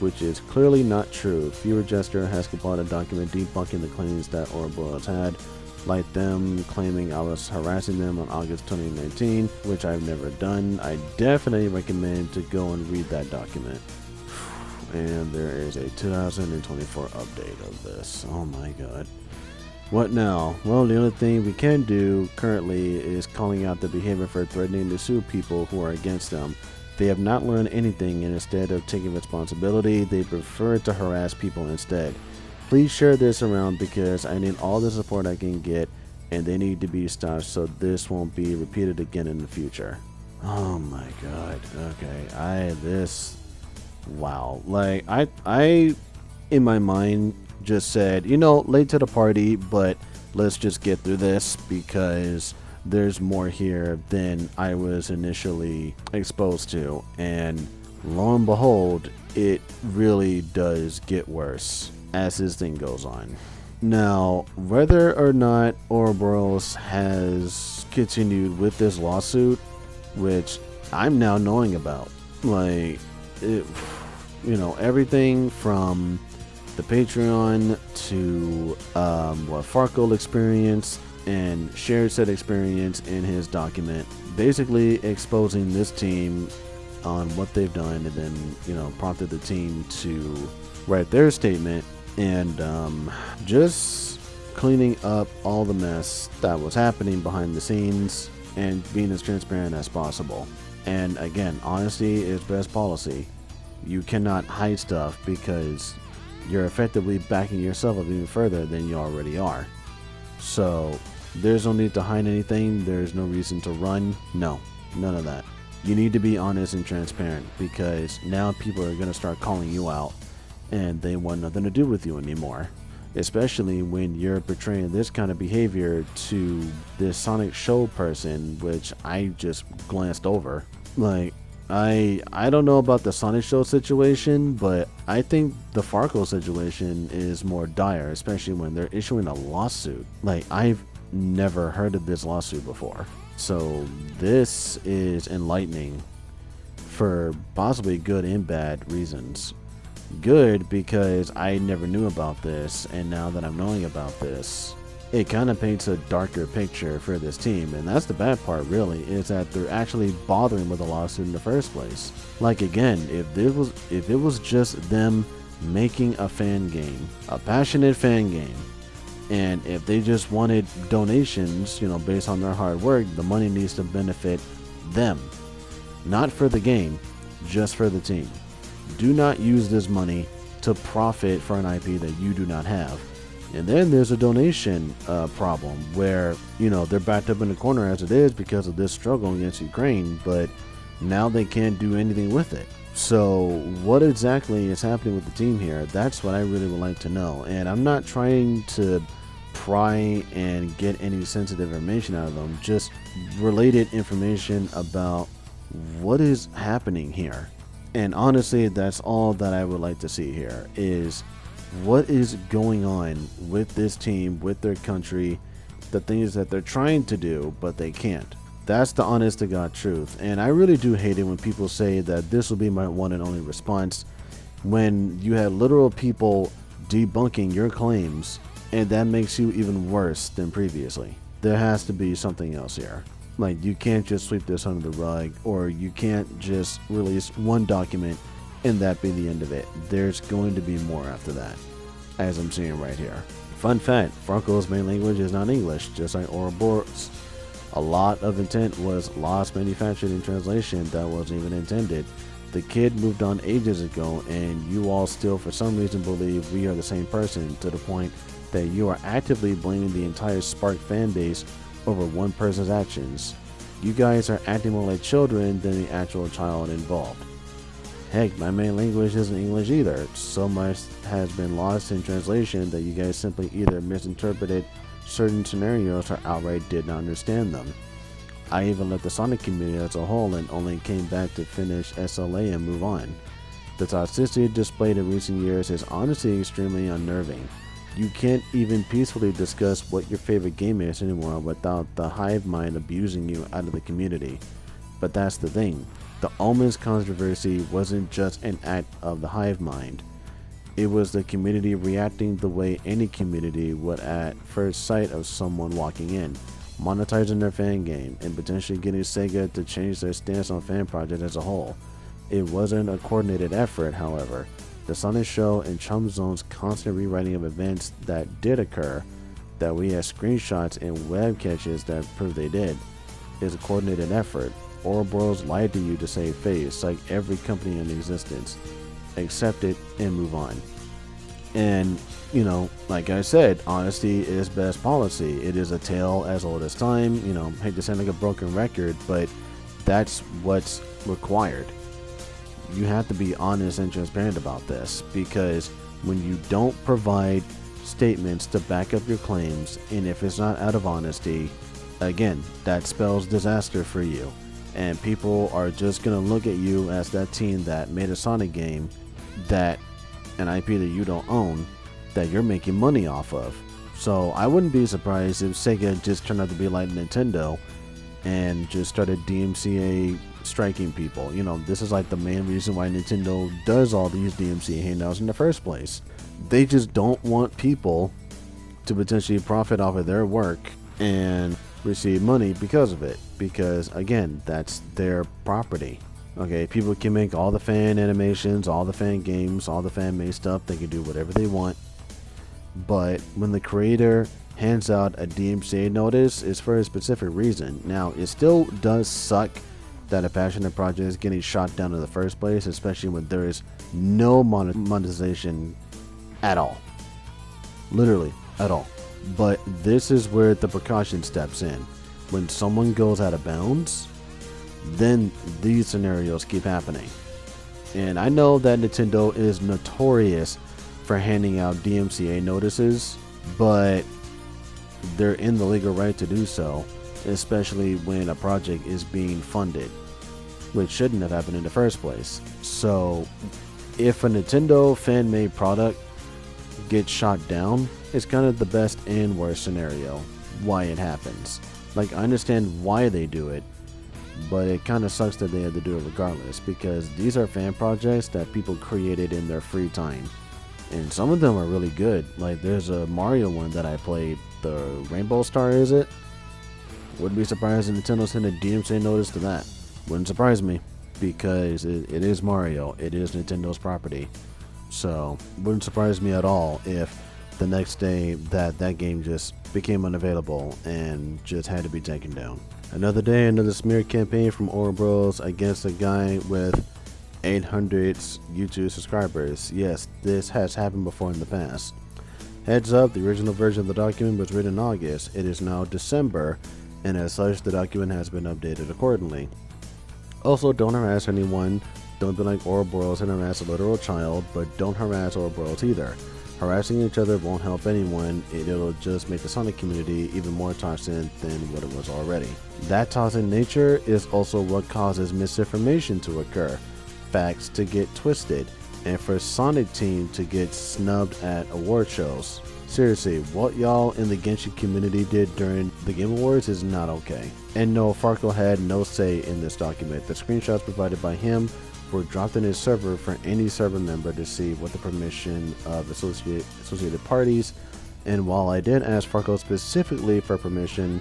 which is clearly not true. Fewer Jester has compiled a document debunking the claims that Ouroboros had. like them claiming I was harassing them on August 2019, which I've never done. I definitely recommend to go and read that document. And there is a 2024 update of this. Oh my god. What now? Well, the only thing we can do currently is calling out the behavior for threatening to sue people who are against them. They have not learned anything, and instead of taking responsibility, they prefer to harass people instead. Please share this around because I need all the support I can get, and they need to be stopped so this won't be repeated again in the future. Oh my god. Okay. Wow. Like, I in my mind just said, late to the party, but let's just get through this because there's more here than I was initially exposed to. And lo and behold, it really does get worse as this thing goes on. Now, whether or not Ouroboros has continued with this lawsuit, which I'm now knowing about, like, everything from the Patreon to what Farkle experienced and shared said experience in his document, basically exposing this team on what they've done, and then prompted the team to write their statement and just cleaning up all the mess that was happening behind the scenes and being as transparent as possible. And again, honesty is best policy. You cannot hide stuff because you're effectively backing yourself up even further than you already are. So there's no need to hide anything. There's no reason to run. No, none of that. You need to be honest and transparent because now people are going to start calling you out and they want nothing to do with you anymore. Especially when you're portraying this kind of behavior to this Sonic Show person, which I just glanced over. Like, I don't know about the Sonic Show situation, but I think the Farkle situation is more dire, especially when they're issuing a lawsuit. Like, I've never heard of this lawsuit before. So this is enlightening for possibly good and bad reasons. Good because I never knew about this, and now that I'm knowing about this, it kind of paints a darker picture for this team. And that's the bad part, really, is that they're actually bothering with a lawsuit in the first place. Like, again, if it was just them making a fan game, a passionate fan game, and if they just wanted donations, based on their hard work, the money needs to benefit them, not for the game, just for the team. Do not use this money to profit for an IP that you do not have. And then there's a donation problem where, they're backed up in the corner as it is because of this struggle against Ukraine, but now they can't do anything with it. So what exactly is happening with the team here? That's what I really would like to know. And I'm not trying to pry and get any sensitive information out of them, just related information about what is happening here. And honestly, that's all that I would like to see here is what is going on with this team, with their country, the things that they're trying to do, but they can't. That's the honest to God truth. And I really do hate it when people say that this will be my one and only response when you have literal people debunking your claims, and that makes you even worse than previously. There has to be something else here. Like, you can't just sweep this under the rug, or you can't just release one document and that be the end of it. There's going to be more after that, as I'm seeing right here. Fun fact, Farkle's main language is not English, just like Ouroboros. A lot of intent was lost manufactured in translation that wasn't even intended. The kid moved on ages ago, and you all still for some reason believe we are the same person, to the point that you are actively blaming the entire Spark fan base over one person's actions. You guys are acting more like children than the actual child involved. Heck, my main language isn't English either. So much has been lost in translation that you guys simply either misinterpreted certain scenarios or outright did not understand them. I even left the Sonic community as a whole and only came back to finish SLA and move on. The toxicity displayed in recent years is honestly extremely unnerving. You can't even peacefully discuss what your favorite game is anymore without the hive mind abusing you out of the community. But that's the thing. The Omens controversy wasn't just an act of the hive mind. It was the community reacting the way any community would at first sight of someone walking in, monetizing their fan game, and potentially getting Sega to change their stance on fan projects as a whole. It wasn't a coordinated effort, however. The Sonic Show and Chum Zone's constant rewriting of events that did occur, that we had screenshots and web caches that prove they did, is a coordinated effort. Ouroboros lied to you to save face, like every company in existence. Accept it and move on. And, you know, like I said, honesty is best policy. It is a tale as old as time. You know, hate to sound like a broken record, but that's what's required. You have to be honest and transparent about this, because when you don't provide statements to back up your claims, and if it's not out of honesty, again, that spells disaster for you. And people are just going to look at you as that team that made a Sonic game, that an IP that you don't own, that you're making money off of. So I wouldn't be surprised if Sega just turned out to be like Nintendo and just started DMCA striking people. You know, this is like the main reason why Nintendo does all these DMCA handouts in the first place. They just don't want people to potentially profit off of their work and receive money because of it, because again, that's their property. Okay, people can make all the fan animations, all the fan games, all the fan made stuff. They can do whatever they want, but when the creator hands out a DMCA notice, it's for a specific reason. Now, it still does suck that a passionate project is getting shot down in the first place, especially when there is no monetization at all, literally at all. But this is where the precaution steps in. When someone goes out of bounds, then these scenarios keep happening. And I know that Nintendo is notorious for handing out DMCA notices, but they're in the legal right to do so, especially when a project is being funded, which shouldn't have happened in the first place. So if a Nintendo fan-made product gets shot down, it's kind of the best and worst scenario why it happens. Like, I understand why they do it, but it kind of sucks that they had to do it regardless, because these are fan projects that people created in their free time, and some of them are really good. Like, there's a Mario one that I played, the Rainbow Star, is it? Wouldn't be surprised if Nintendo sent a DMCA notice to that. Wouldn't surprise me, because it is Mario. It is Nintendo's property. So wouldn't surprise me at all if the next day that game just became unavailable and just had to be taken down. Another day, another smear campaign from Ouroboros against a guy with 800 YouTube subscribers. Yes, this has happened before in the past. Heads up, the original version of the document was written in August. It is now December, and as such, the document has been updated accordingly. Also, don't harass anyone. Don't be like Ouroboros and harass a literal child, but don't harass Ouroboros either. Harassing each other won't help anyone. It'll just make the Sonic community even more toxic than what it was already. That toxic nature is also what causes misinformation to occur, facts to get twisted, and for Sonic Team to get snubbed at award shows. Seriously, what y'all in the Genshin community did during the Game Awards is not okay. And no, Farkle had no say in this document. The screenshots provided by him were dropped in his server for any server member to see with the permission of associated parties. And while I did ask Farkle specifically for permission,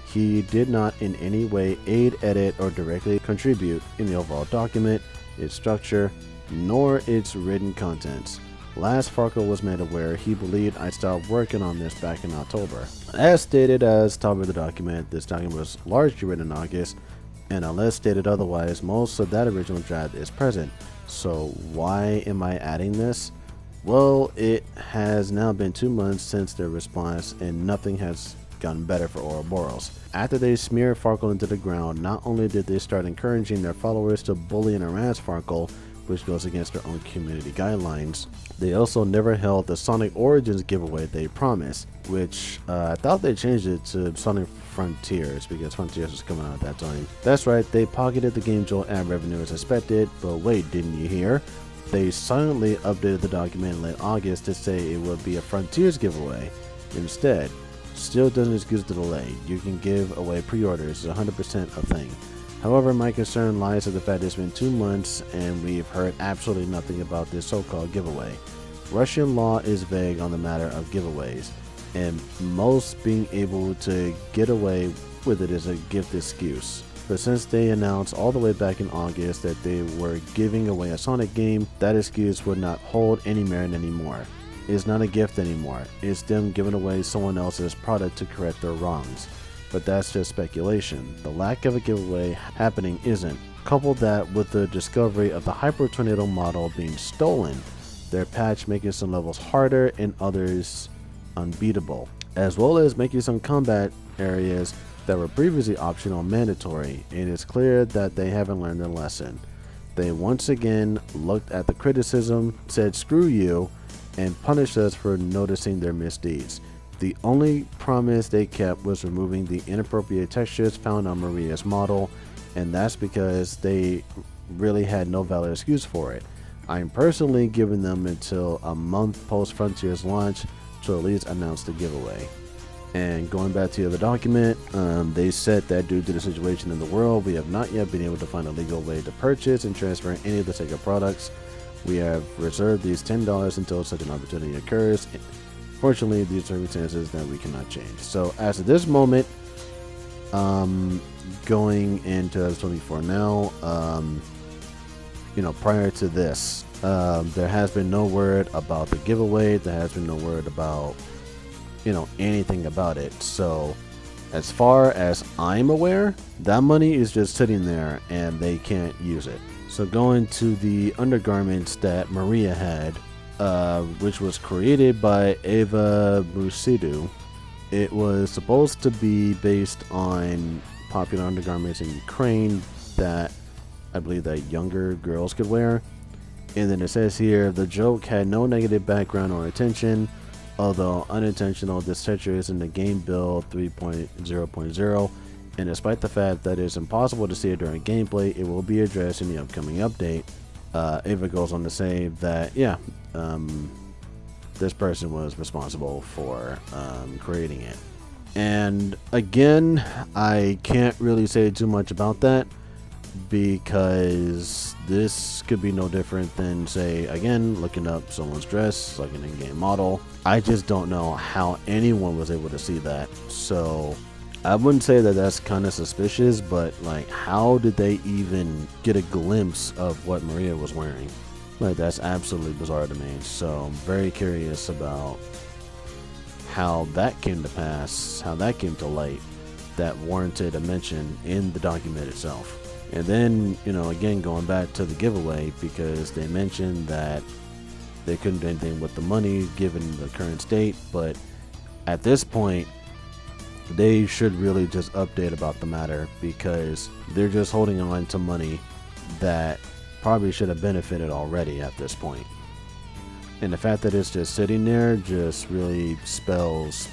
he did not in any way aid, edit, or directly contribute in the overall document, its structure, nor its written contents. Last Farkle was made aware, he believed I stopped working on this back in October. As stated as top of the document, this document was largely written in August, and unless stated otherwise, most of that original draft is present. So why am I adding this? Well, it has now been 2 months since their response, and nothing has gotten better for Ouroboros. After they smeared Farkle into the ground, not only did they start encouraging their followers to bully and harass Farkle, which goes against their own community guidelines, they also never held the Sonic Origins giveaway they promised, which I thought they changed it to Sonic Frontiers because Frontiers was coming out at that time. That's right, they pocketed the Game Jolt ad revenue as expected, but wait, didn't you hear? They silently updated the document in late August to say it would be a Frontiers giveaway. Instead, still doesn't excuse the delay. You can give away pre-orders, it's 100% a thing. However, my concern lies in the fact it's been 2 months and we've heard absolutely nothing about this so-called giveaway. Russian law is vague on the matter of giveaways, and most being able to get away with it is a gift excuse. But since they announced all the way back in August that they were giving away a Sonic game, that excuse would not hold any merit anymore. It's not a gift anymore. It's them giving away someone else's product to correct their wrongs. But that's just speculation. The lack of a giveaway happening isn't. Couple that with the discovery of the Hyper Tornado model being stolen, their patch making some levels harder and others unbeatable, as well as making some combat areas that were previously optional mandatory. It is clear that they haven't learned their lesson. They once again looked at the criticism, said screw you, and punished us for noticing their misdeeds. The only promise they kept was removing the inappropriate textures found on Maria's model, and that's because they really had no valid excuse for it. I'm personally giving them until a month post Frontier's launch to at least announce the giveaway. And going back to the other document, they said that due to the situation in the world, we have not yet been able to find a legal way to purchase and transfer any of the Sega products. We have reserved these $10 until such an opportunity occurs. Fortunately, these circumstances that we cannot change. So as of this moment, going into 2024 now, prior to this, there has been no word about the giveaway. There has been no word about anything about it. So as far as I'm aware, that money is just sitting there and they can't use it. So going to the undergarments that Maria had, which was created by Eva Busidu. It was supposed to be based on popular undergarments in Ukraine that I believe that younger girls could wear. And then it says here, the joke had no negative background or intention. Although unintentional, this texture is in the game build 3.0.0, and despite the fact that it's impossible to see it during gameplay, it will be addressed in the upcoming update. Ava goes on to say that, this person was responsible for creating it. And again, I can't really say too much about that, because this could be no different than, say, again, looking up someone's dress, like an in-game model. I just don't know how anyone was able to see that. So I wouldn't say that that's kind of suspicious, but like, how did they even get a glimpse of what Maria was wearing? Like, that's absolutely bizarre to me. So I'm very curious about how that came to pass, how that came to light, that warranted a mention in the document itself. And then, again, going back to the giveaway, because they mentioned that they couldn't do anything with the money given the current state, but at this point, they should really just update about the matter, because they're just holding on to money that probably should have benefited already at this point. And the fact that it's just sitting there just really spells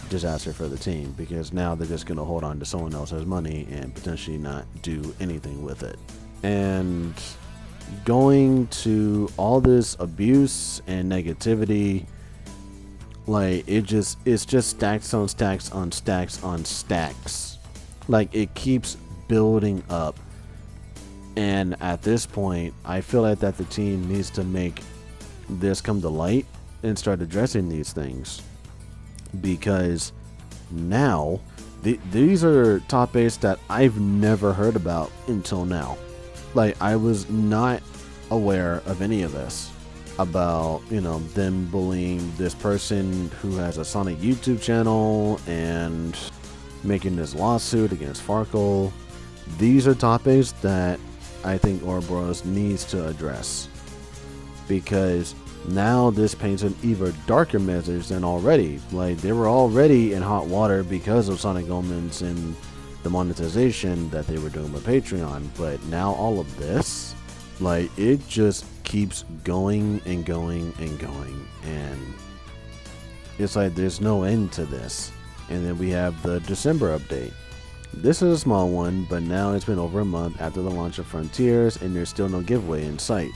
disaster for the team, because now they're just going to hold on to someone else's money and potentially not do anything with it. And going to all this abuse and negativity, like, it's just stacks on stacks on stacks on stacks. Like, it keeps building up, and at this point I feel like that the team needs to make this come to light and start addressing these things, because now these are topics that I've never heard about until now. Like, I was not aware of any of this about, them bullying this person who has a Sonic YouTube channel and making this lawsuit against Farkle. These are topics that I think Ouroboros needs to address, because now this paints an even darker message than already. Like, they were already in hot water because of Sonic Omens and the monetization that they were doing with Patreon, but now all of this, like, it just keeps going and going and going, and it's like there's no end to this. And then we have the December update. This is a small one, but now it's been over a month after the launch of Frontiers and there's still no giveaway in sight.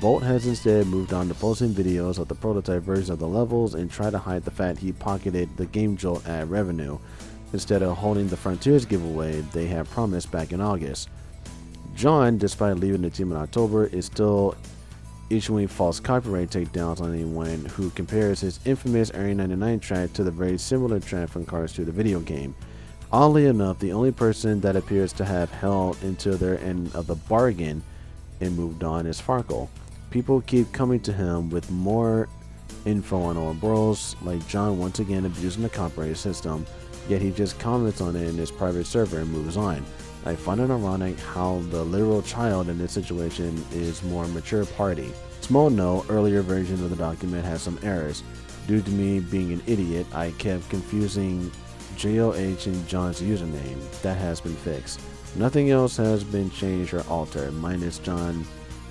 Bolt has instead moved on to posting videos of the prototype version of the levels and try to hide the fact he pocketed the Game Jolt ad revenue, instead of holding the Frontiers giveaway they had promised back in August. John, despite leaving the team in October, is still issuing false copyright takedowns on anyone who compares his infamous Area 99 track to the very similar track from Cars 2 the video game. Oddly enough, the only person that appears to have held until their end of the bargain and moved on is Farkle. People keep coming to him with more info on Ouroboros, like John once again abusing the copyright system, yet he just comments on it in his private server and moves on. I find it ironic how the literal child in this situation is more mature party. Small note, earlier version of the document has some errors. Due to me being an idiot, I kept confusing JOH and John's username. That has been fixed. Nothing else has been changed or altered, minus John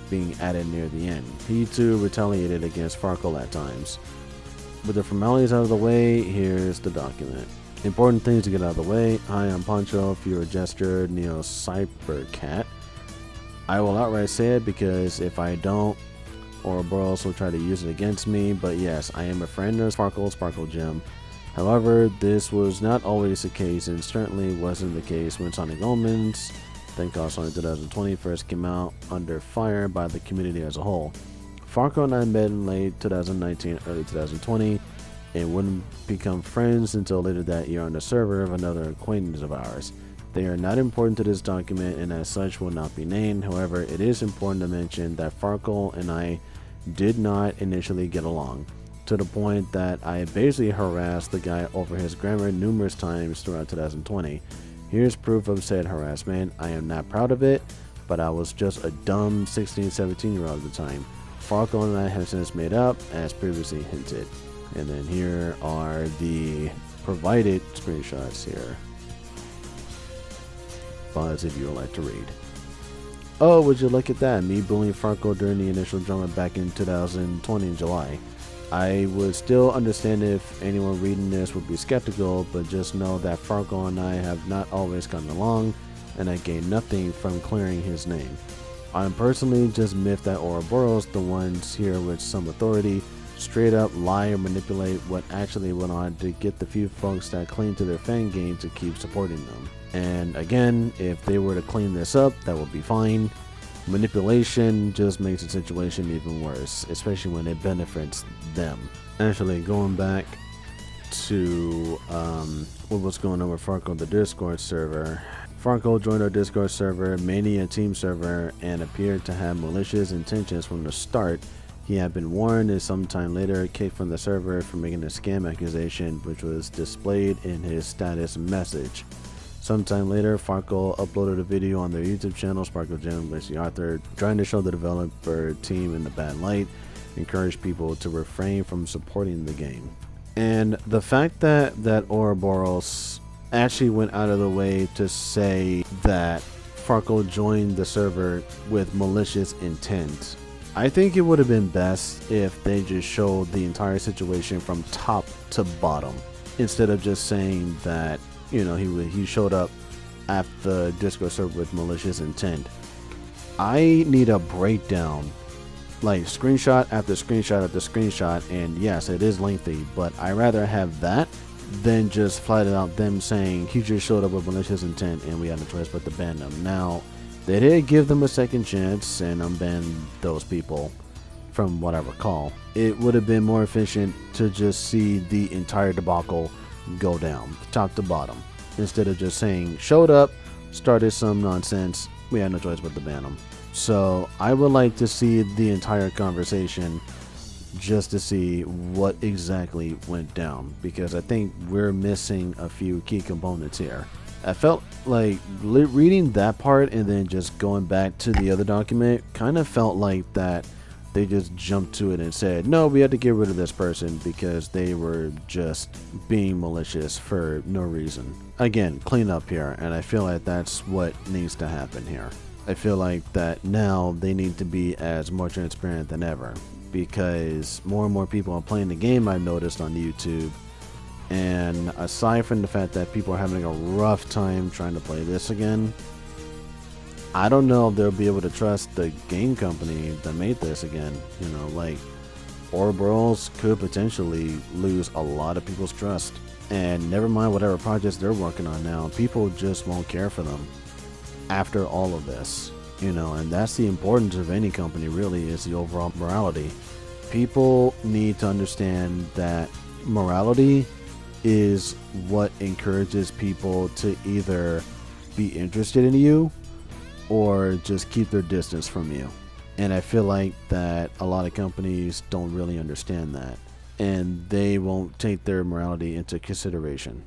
being added near the end. He too retaliated against Farkle at times. With the formalities out of the way, here's the document. Important things to get out of the way. Hi, I'm Poncho, Fewer Gesture, Neo Cybercat. I will outright say it because if I don't, Ouroboros will try to use it against me, but yes, I am a friend of Sparkle Gym. However, this was not always the case and certainly wasn't the case when Sonic Omens, then called Sonic 2020, first came out under fire by the community as a whole. Farkle and I met in late 2019, early 2020, and wouldn't become friends until later that year on the server of another acquaintance of ours. They are not important to this document and as such will not be named. However, it is important to mention that Farkle and I did not initially get along, to the point that I basically harassed the guy over his grammar numerous times throughout 2020. Here's proof of said harassment. I am not proud of it, but I was just a dumb 16-17-year-old at the time. Farkle and I have since made up, as previously hinted. And then here are the provided screenshots here. Pause if you would like to read. Oh, would you look at that? Me bullying Farkle during the initial drama back in 2020 in July. I would still understand if anyone reading this would be skeptical, but just know that Farkle and I have not always gotten along, and I gained nothing from clearing his name. I'm personally just miffed that Ouroboros, the ones here with some authority, straight up lie or manipulate what actually went on to get the few folks that cling to their fan game to keep supporting them. And again, if they were to clean this up, that would be fine. Manipulation just makes the situation even worse, especially when it benefits them. Actually, going back to what was going on with Farkle on the Discord server. Farkle joined our Discord server, mainly a team server, and appeared to have malicious intentions from the start. He had been warned and sometime later kicked from the server for making a scam accusation, which was displayed in his status message. Sometime later, Farkle uploaded a video on their YouTube channel, Sparkle Gym, which the author, trying to show the developer team in a bad light, encouraged people to refrain from supporting the game. And the fact that Ouroboros actually went out of the way to say that Farkle joined the server with malicious intent, I think it would have been best if they just showed the entire situation from top to bottom, instead of just saying that, you know, he showed up at the Discord server with malicious intent. I need a breakdown, like screenshot after screenshot after screenshot, and yes, it is lengthy, but I rather have that than just flat out them saying he just showed up with malicious intent and we had no choice but to ban them. Now, they did give them a second chance and unban those people, from what I recall. It would have been more efficient to just see the entire debacle go down, top to bottom, instead of just saying showed up, started some nonsense, we had no choice but to ban them. So I would like to see the entire conversation just to see what exactly went down, because I think we're missing a few key components here. I felt like reading that part and then just going back to the other document kind of felt like that they just jumped to it and said, no, we had to get rid of this person because they were just being malicious for no reason. Again, clean up here, and I feel like that's what needs to happen here. I feel like that now they need to be as more transparent than ever, because more and more people are playing the game, I've noticed on YouTube. And aside from the fact that people are having a rough time trying to play this again, I don't know if they'll be able to trust the game company that made this again. You know, like, Ouroboros could potentially lose a lot of people's trust. And never mind whatever projects they're working on now, people just won't care for them after all of this. And that's the importance of any company, really, is the overall morality. People need to understand that morality is what encourages people to either be interested in you or just keep their distance from you. And I feel like that a lot of companies don't really understand that, and they won't take their morality into consideration.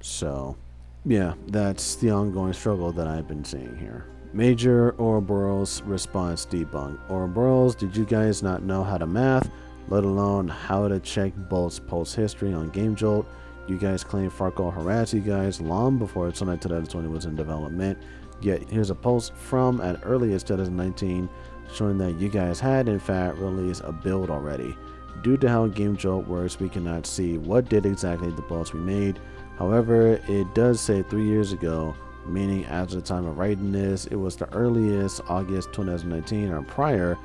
So, yeah, that's the ongoing struggle that I've been seeing here. Major Ouroboros response debunk. Ouroboros, did you guys not know how to math, let alone how to check Bolt's post history on GameJolt? You guys claim Farco harassed you guys long before Sonic 2020 was in development. Yet here's a post from as early as 2019 showing that you guys had in fact released a build already. Due to how GameJolt works, we cannot see what did exactly the builds we made. However, it does say 3 years ago, meaning as of the time of writing this, it was the earliest August 2019 or prior.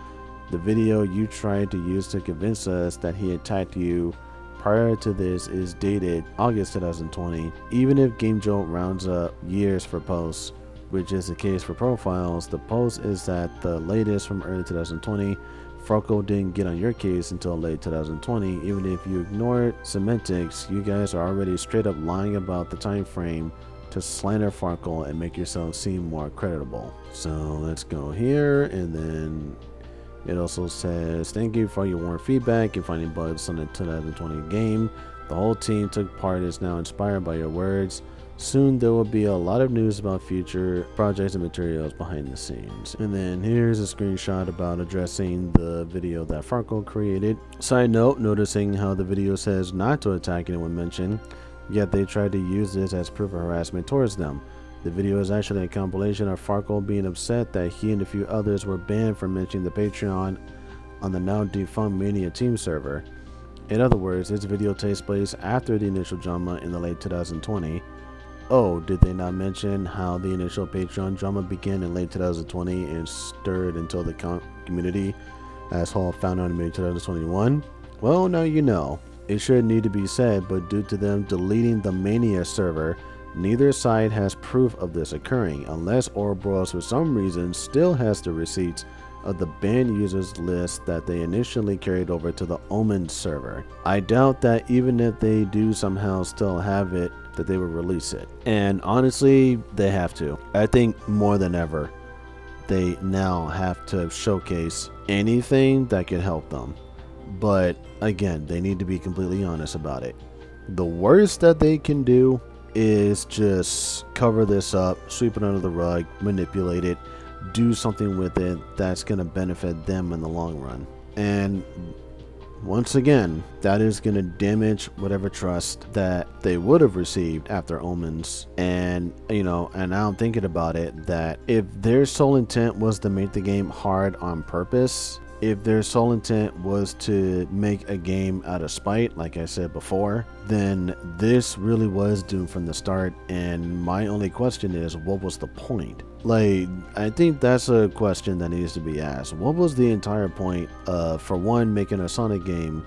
The video you tried to use to convince us that he attacked you prior to this is dated August 2020. Even if GameJolt rounds up years for posts, which is the case for profiles, the post is at the latest from early 2020. Farco didn't get on your case until late 2020. Even if you ignored semantics, you guys are already straight up lying about the time frame to slander Farco and make yourself seem more credible. So let's go here, and then it also says, thank you for your warm feedback and finding bugs on the 2020 game. The whole team took part, is now inspired by your words. Soon there will be a lot of news about future projects and materials behind the scenes. And then here's a screenshot about addressing the video that Farco created. Side note, noticing how the video says not to attack anyone mentioned, yet they tried to use this as proof of harassment towards them. The video is actually a compilation of Farco being upset that he and a few others were banned from mentioning the Patreon on the now defunct Mania Team server. In other words, this video takes place after the initial drama in the late 2020. Oh, did they not mention how the initial Patreon drama began in late 2020 and stirred until the community as whole found out in May 2021? Well, now you know. It should need to be said, but due to them deleting the Mania server, neither side has proof of this occurring, unless Ouroboros for some reason still has the receipts of the banned users list that they initially carried over to the Omens server. I doubt that even if they do somehow still have it, that they will release it. And honestly, they have to. I think more than ever, they now have to showcase anything that can help them. But again, they need to be completely honest about it. The worst that they can do is just cover this up, sweep it under the rug, manipulate it, do something with it that's going to benefit them in the long run. And once again, that is going to damage whatever trust that they would have received after Omens. And now I'm thinking about it, that if their sole intent was to make the game hard on purpose, if their sole intent was to make a game out of spite, like I said before, then this really was doomed from the start. And my only question is, what was the point? Like, I think that's a question that needs to be asked. What was the entire point of, for one, making a Sonic game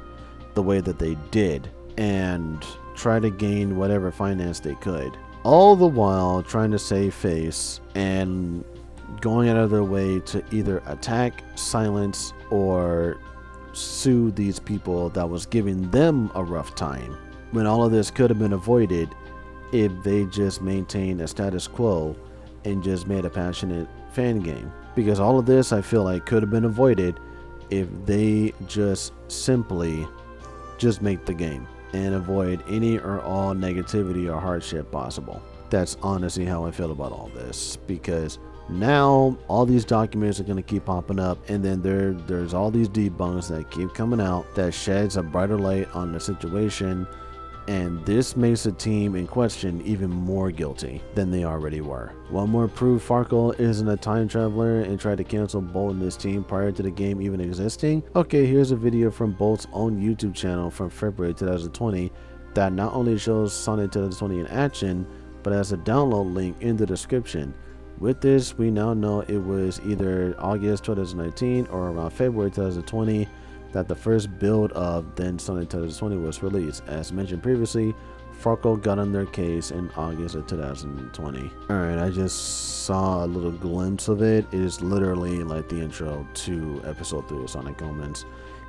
the way that they did and try to gain whatever finance they could, all the while trying to save face and going out of their way to either attack, silence, or sue these people that was giving them a rough time, when all of this could have been avoided if they just maintained a status quo and just made a passionate fan game. Because all of this, I feel like, could have been avoided if they just simply just make the game and avoid any or all negativity or hardship possible. That's honestly how I feel about all this, because now all these documents are going to keep popping up, and then there's all these debunks that keep coming out that sheds a brighter light on the situation, and this makes the team in question even more guilty than they already were. One more proof Farco isn't a time traveler and tried to cancel Bolt and his team prior to the game even existing. Okay, here's a video from Bolt's own YouTube channel from February 2020 that not only shows Sonic 2020 in action, but has a download link in the description. With this, we now know it was either August 2019 or around February 2020 that the first build of then Sonic 2020 was released. As mentioned previously, Farkle got on their case in August of 2020. Alright, I just saw a little glimpse of it. It is literally like the intro to episode 3 of Sonic Omens.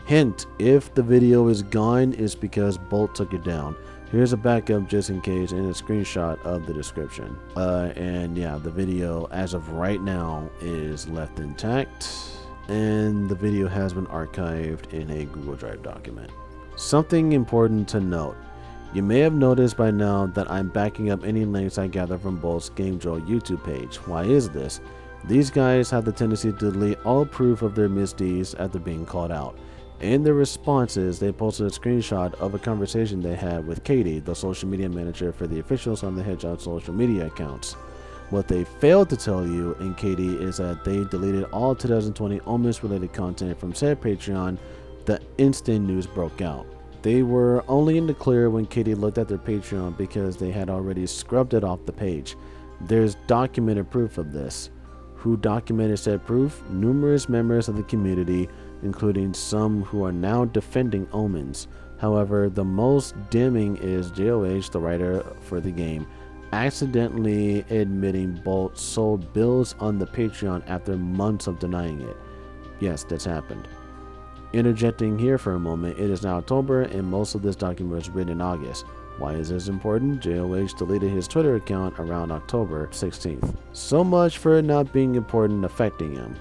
Hint, if the video is gone, it's because Bolt took it down. Here's a backup just in case and a screenshot of the description. And yeah, the video as of right now is left intact, and the video has been archived in a Google Drive document. Something important to note. You may have noticed by now that I'm backing up any links I gather from Bolt's GameJolt YouTube page. Why is this? These guys have the tendency to delete all proof of their misdeeds after being called out. In their responses, they posted a screenshot of a conversation they had with Katie, the social media manager for the official Sonic the Hedgehog social media accounts. What they failed to tell you and Katie is that they deleted all 2020 Omens related content from said Patreon the instant news broke out. They were only in the clear when Katie looked at their Patreon because they had already scrubbed it off the page. There's documented proof of this. Who documented said proof? Numerous members of the community, including some who are now defending Omens. However, the most damning is JOH, the writer for the game, accidentally admitting Bolt sold bills on the Patreon after months of denying it. Yes, that's happened. Interjecting here for a moment, it is now October and most of this document was written in August. Why is this important? JOH deleted his Twitter account around October 16th. So much for it not being important affecting him.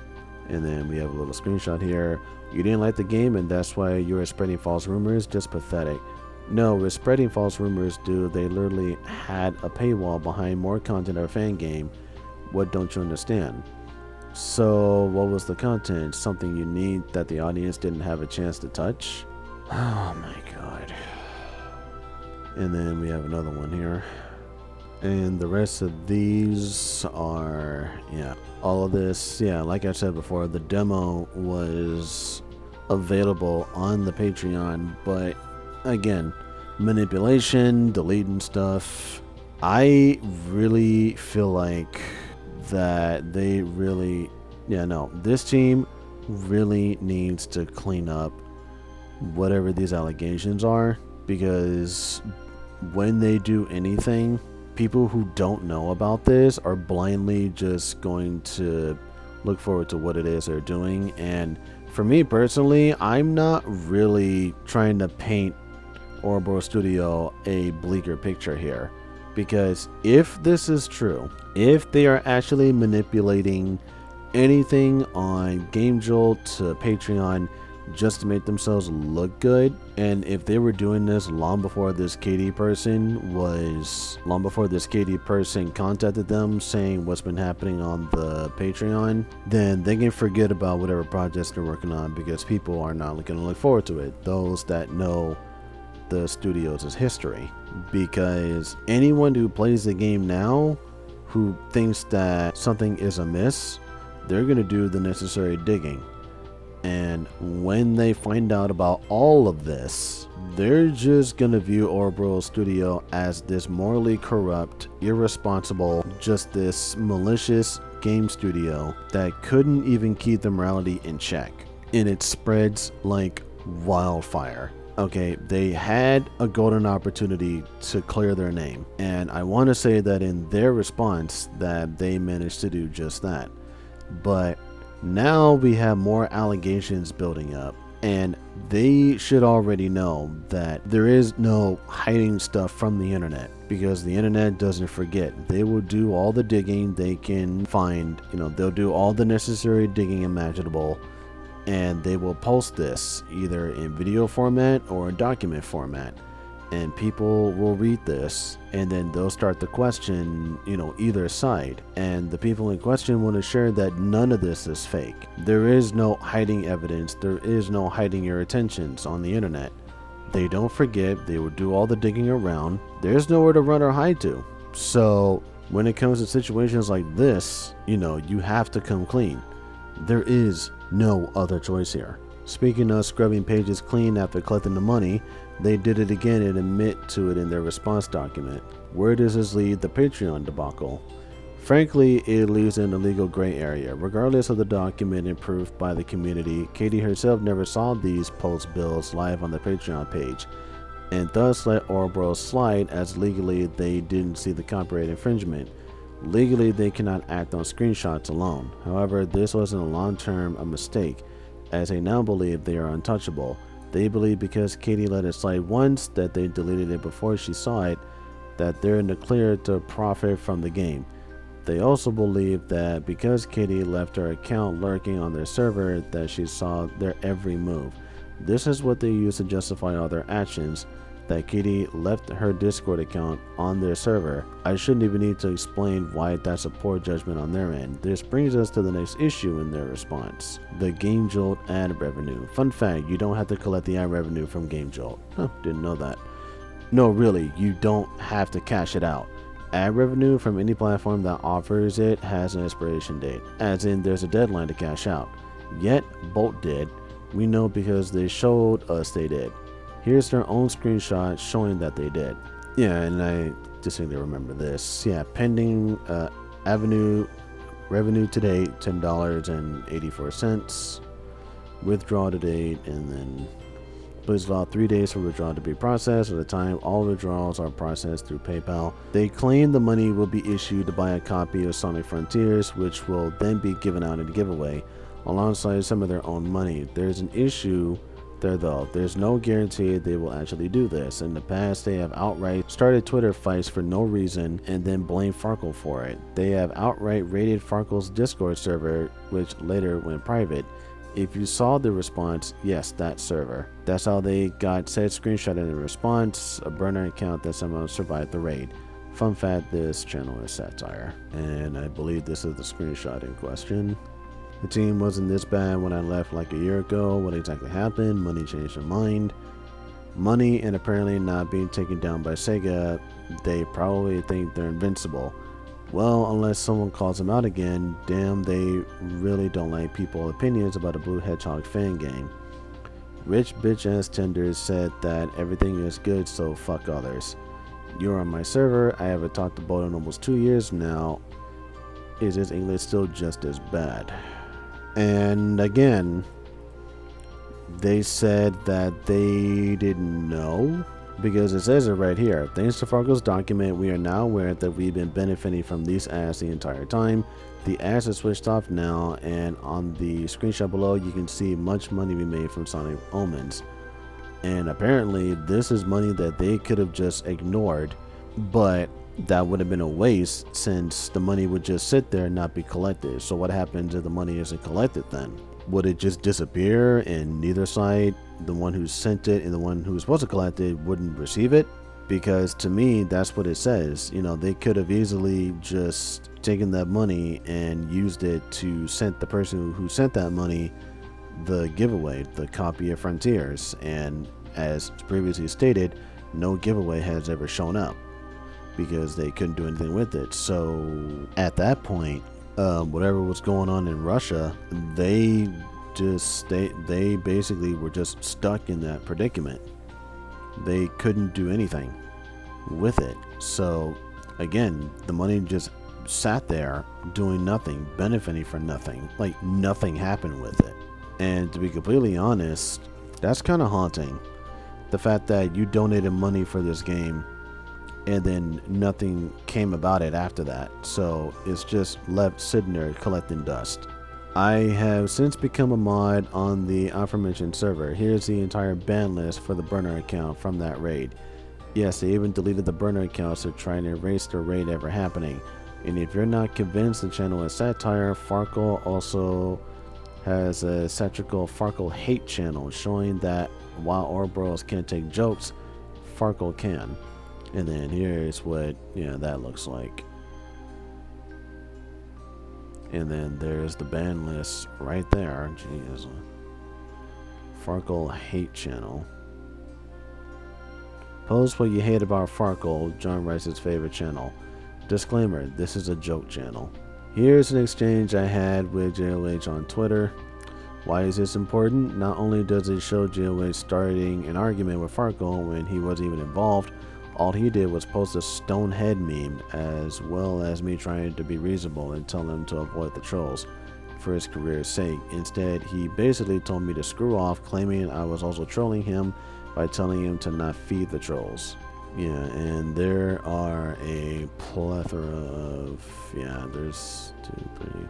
And then we have a little screenshot here. You didn't like the game and that's why you were spreading false rumors? Just pathetic. No, we're spreading false rumors, dude. They literally had a paywall behind more content of a fan game. What don't you understand? So what was the content? Something unique that the audience didn't have a chance to touch? Oh my god. And then we have another one here. And the rest of these are, yeah, all of this, yeah, like I said before, the demo was available on the Patreon, but again, manipulation, deleting stuff. I really feel like that they really, this team really needs to clean up whatever these allegations are, because when they do anything, people who don't know about this are blindly just going to look forward to what it is they're doing. And for me personally, I'm not really trying to paint Ouroboros Studio a bleaker picture here, because if this is true, if they are actually manipulating anything on GameJolt to Patreon just to make themselves look good, and if they were doing this long before this Katie person contacted them saying what's been happening on the Patreon, then they can forget about whatever projects they're working on, because people are not going to look forward to it, those that know the studio's history. Because anyone who plays the game now who thinks that something is amiss, they're going to do the necessary digging. And when they find out about all of this, they're just gonna view Ouroboros Studio as this morally corrupt, irresponsible, just this malicious game studio that couldn't even keep the morality in check. And it spreads like wildfire. Okay, they had a golden opportunity to clear their name, and I want to say that in their response that they managed to do just that. But now we have more allegations building up, and they should already know that there is no hiding stuff from the internet, because the internet doesn't forget. They will do all the digging they can find, they'll do all the necessary digging imaginable, and they will post this either in video format or document format, and people will read this and then they'll start to question either side, and the people in question want to share that none of this is fake. There is no hiding evidence, there is no hiding your intentions on the internet. They don't forget, they will do all the digging around, there's nowhere to run or hide to. So when it comes to situations like this, you have to come clean. There is no other choice here. Speaking of scrubbing pages clean after collecting the money, they did it again and admit to it in their response document. Where does this leave the Patreon debacle? Frankly, it leaves in a legal gray area. Regardless of the documented proof by the community, Katie herself never saw these post bills live on the Patreon page. and thus let Ouroboros slide, as legally they didn't see the copyright infringement. Legally, they cannot act on screenshots alone. However, this was in the long term a mistake, as they now believe they are untouchable. They believe because Katie let it slide once that they deleted it before she saw it, that they're in the clear to profit from the game. They also believe that because Katie left her account lurking on their server, that she saw their every move. This is what they use to justify all their actions, that Katie left her Discord account on their server. I shouldn't even need to explain why that's a poor judgment on their end. This brings us to the next issue in their response: the Game Jolt ad revenue. Fun fact, you don't have to collect the ad revenue from Game Jolt. Huh, didn't know that. No, really, you don't have to cash it out. Ad revenue from any platform that offers it has an expiration date, as in there's a deadline to cash out. Yet, Bolt did. We know because they showed us they did. Here's their own screenshot showing that they did. Yeah, and I distinctly remember this. Yeah, pending Avenue revenue to date, $10.84. Withdrawal to date, and then please allow 3 days for withdrawal to be processed. At the time, all withdrawals are processed through PayPal. They claim the money will be issued to buy a copy of Sonic Frontiers, which will then be given out in a giveaway, alongside some of their own money. There's an issue there though. There's no guarantee they will actually do this. In the past, they have outright started Twitter fights for no reason and then blamed Farkle for it. They have outright raided Farkle's Discord server, which later went private. If you saw the response, yes, that server. That's how they got said screenshot in the response, a burner account that somehow survived the raid. Fun fact, this channel is satire, and I believe this is the screenshot in question. The team wasn't this bad when I left like a year ago. What exactly happened? Money changed their mind. Money and apparently not being taken down by Sega. They probably think they're invincible. Well, unless someone calls them out again, damn, they really don't like people's opinions about a Blue Hedgehog fan game. Rich bitch ass tenders said that everything is good, so fuck others. You're on my server. I haven't talked about it in almost 2 years now. Is his English still just as bad? And again, they said that they didn't know, because it says it right here. Thanks to Farkle's document, we are now aware that we've been benefiting from these ads the entire time. The ads are switched off now, and on the screenshot below, you can see much money we made from Sonic Omens. And apparently, this is money that they could have just ignored, but that would have been a waste, since the money would just sit there and not be collected. So what happens if the money isn't collected then? Would it just disappear and neither side, the one who sent it and the one who was supposed to collect it, wouldn't receive it? Because to me, that's what it says. You know, they could have easily just taken that money and used it to send the person who sent that money the giveaway, the copy of Frontiers. And as previously stated, no giveaway has ever shown up, because they couldn't do anything with it. So at that point, whatever was going on in Russia, they basically were just stuck in that predicament. They couldn't do anything with it. So again, the money just sat there doing nothing, benefiting from nothing. Like nothing happened with it. And to be completely honest, that's kind of haunting. The fact that you donated money for this game and then nothing came about it after that. So it's just left sitting there collecting dust. I have since become a mod on the aforementioned server. Here's the entire ban list for the burner account from that raid. Yes, they even deleted the burner accounts to try and erase the raid ever happening. And if you're not convinced the channel is satire, Farkle also has a satirical Farkle hate channel showing that while Ouroboros can't take jokes, Farkle can. And then here's what, that looks like. And then there's the ban list right there. Jeez. Farkle hate channel. Post what you hate about Farkle, John Rice's favorite channel. Disclaimer, this is a joke channel. Here's an exchange I had with JLH on Twitter. Why is this important? Not only does it show JLH starting an argument with Farkle when he wasn't even involved, all he did was post a Stonehead meme, as well as me trying to be reasonable and tell him to avoid the trolls for his career's sake. Instead, he basically told me to screw off, claiming I was also trolling him by telling him to not feed the trolls. Yeah, and there are a plethora of, yeah, there's 2, 3,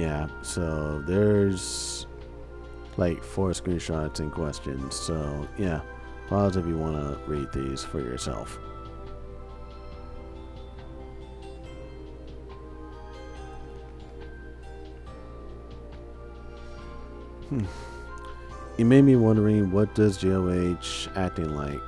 yeah, so there's like 4 screenshots and questions. So yeah, pause if you want to read these for yourself. You may be wondering, what does JOH acting like,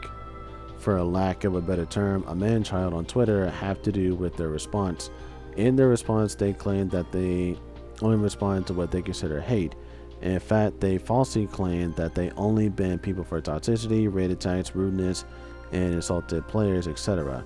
for a lack of a better term, a man-child on Twitter, have to do with their response? In their response, they claim that they only respond to what they consider hate. In fact, they falsely claim that they only ban people for toxicity, raid attacks, rudeness, and insulted players, etc.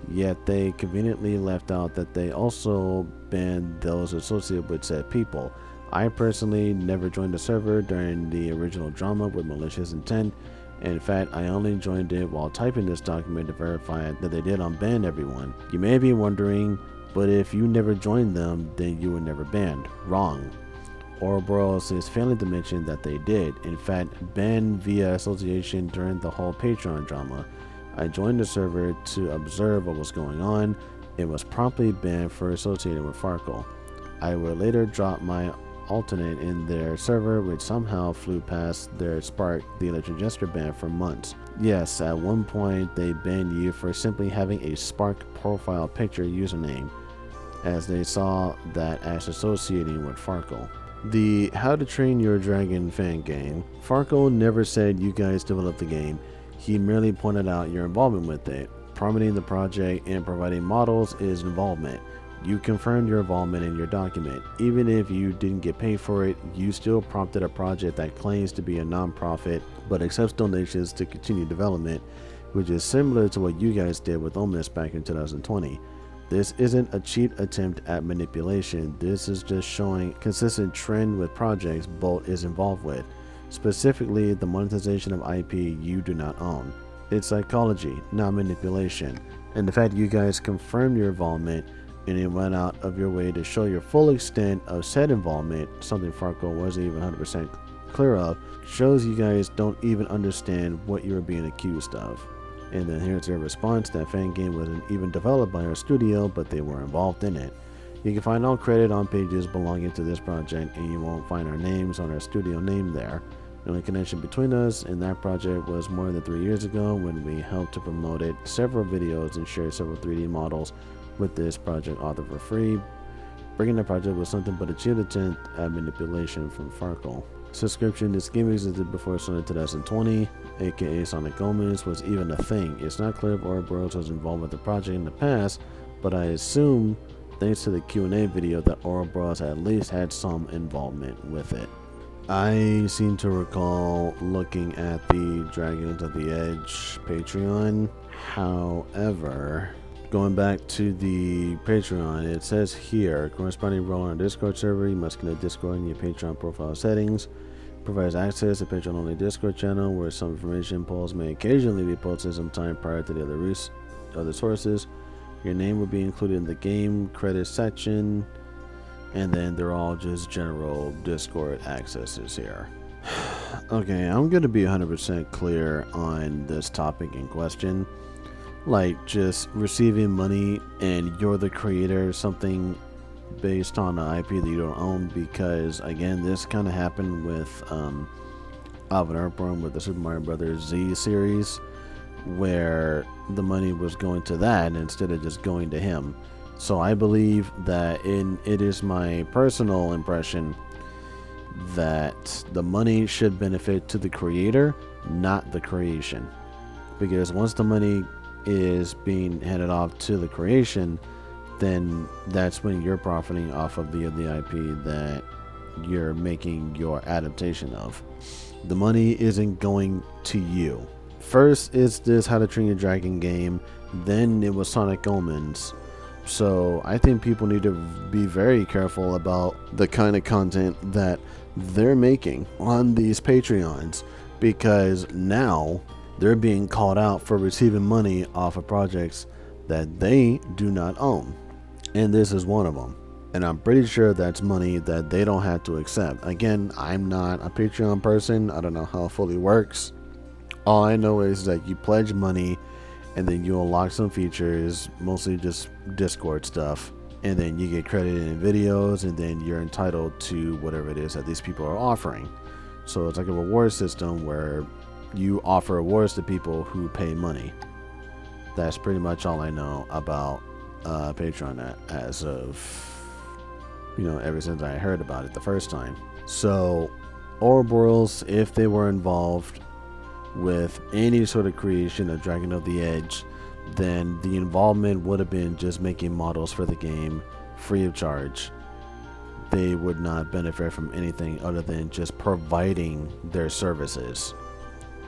Yet they conveniently left out that they also banned those associated with said people. I personally never joined the server during the original drama with malicious intent. In fact, I only joined it while typing this document to verify that they did unban everyone. You may be wondering, but if you never joined them, then you were never banned. Wrong. Ouroboros is failing to mention that they did, in fact, banned via association during the whole Patreon drama. I joined the server to observe what was going on. It was promptly banned for associating with Farkle. I would later drop my alternate in their server, which somehow flew past their Spark the Electric Jester ban for months. Yes, at one point they banned you for simply having a Spark profile picture username, as they saw that as associating with Farkle. The How to Train Your Dragon fan game. Farkle never said you guys developed the game. He merely pointed out your involvement with it. Promoting the project and providing models is involvement. You confirmed your involvement in your document. Even if you didn't get paid for it, you still prompted a project that claims to be a non-profit but accepts donations to continue development, which is similar to what you guys did with Omens back in 2020. This isn't a cheap attempt at manipulation. This is just showing consistent trend with projects Bolt is involved with, specifically the monetization of IP you do not own. It's psychology, not manipulation, and the fact you guys confirmed your involvement and it went out of your way to show your full extent of said involvement, something Farkle wasn't even 100% clear of, shows you guys don't even understand what you're being accused of. And then here's their response: that fan game wasn't even developed by our studio, but they were involved in it. You can find all credit on pages belonging to this project, and you won't find our names on our studio name there. The only connection between us and that project was more than 3 years ago, when we helped to promote it, several videos, and shared several 3D models with this project author for free. Bringing the project was something but a cheap attempt at manipulation from Farkle. Subscription. This game existed before Sonic 2020, aka Sonic Omens, was even a thing. It's not clear if Ouroboros was involved with the project in the past, but I assume, thanks to the Q&A video, that Ouroboros at least had some involvement with it. I seem to recall looking at the Dragons of the Edge Patreon. However, going back to the Patreon, it says here, corresponding role on a Discord server, you must connect Discord in your Patreon profile settings. Provides access to Patreon only Discord channel, where some information polls may occasionally be posted sometime prior to the other sources. Your name will be included in the game credits section, and then they're all just general Discord accesses here. Okay, I'm gonna be 100% clear on this topic in question. Like, just receiving money and you're the creator of something based on an IP that you don't own, because again, this kind of happened with Alvin Earthworm with the Super Mario Brothers Z series, where the money was going to that instead of just going to him. So I believe that it is my personal impression that the money should benefit to the creator, not the creation, because once the money is being handed off to the creation, then that's when you're profiting off of the IP that you're making your adaptation of. The money isn't going to you. First, it's this How to Train Your Dragon game, then it was Sonic Omens. So I think people need to be very careful about the kind of content that they're making on these Patreons, because now they're being called out for receiving money off of projects that they do not own. And this is one of them. And I'm pretty sure that's money that they don't have to accept. Again, I'm not a Patreon person. I don't know how it fully works. All I know is that you pledge money and then you unlock some features, mostly just Discord stuff, and then you get credited in videos, and then you're entitled to whatever it is that these people are offering. So it's like a reward system where you offer rewards to people who pay money. That's pretty much all I know about Patreon as of, ever since I heard about it the first time. So Ouroboros, if they were involved with any sort of creation of Dragon of the Edge, then the involvement would have been just making models for the game free of charge. They would not benefit from anything other than just providing their services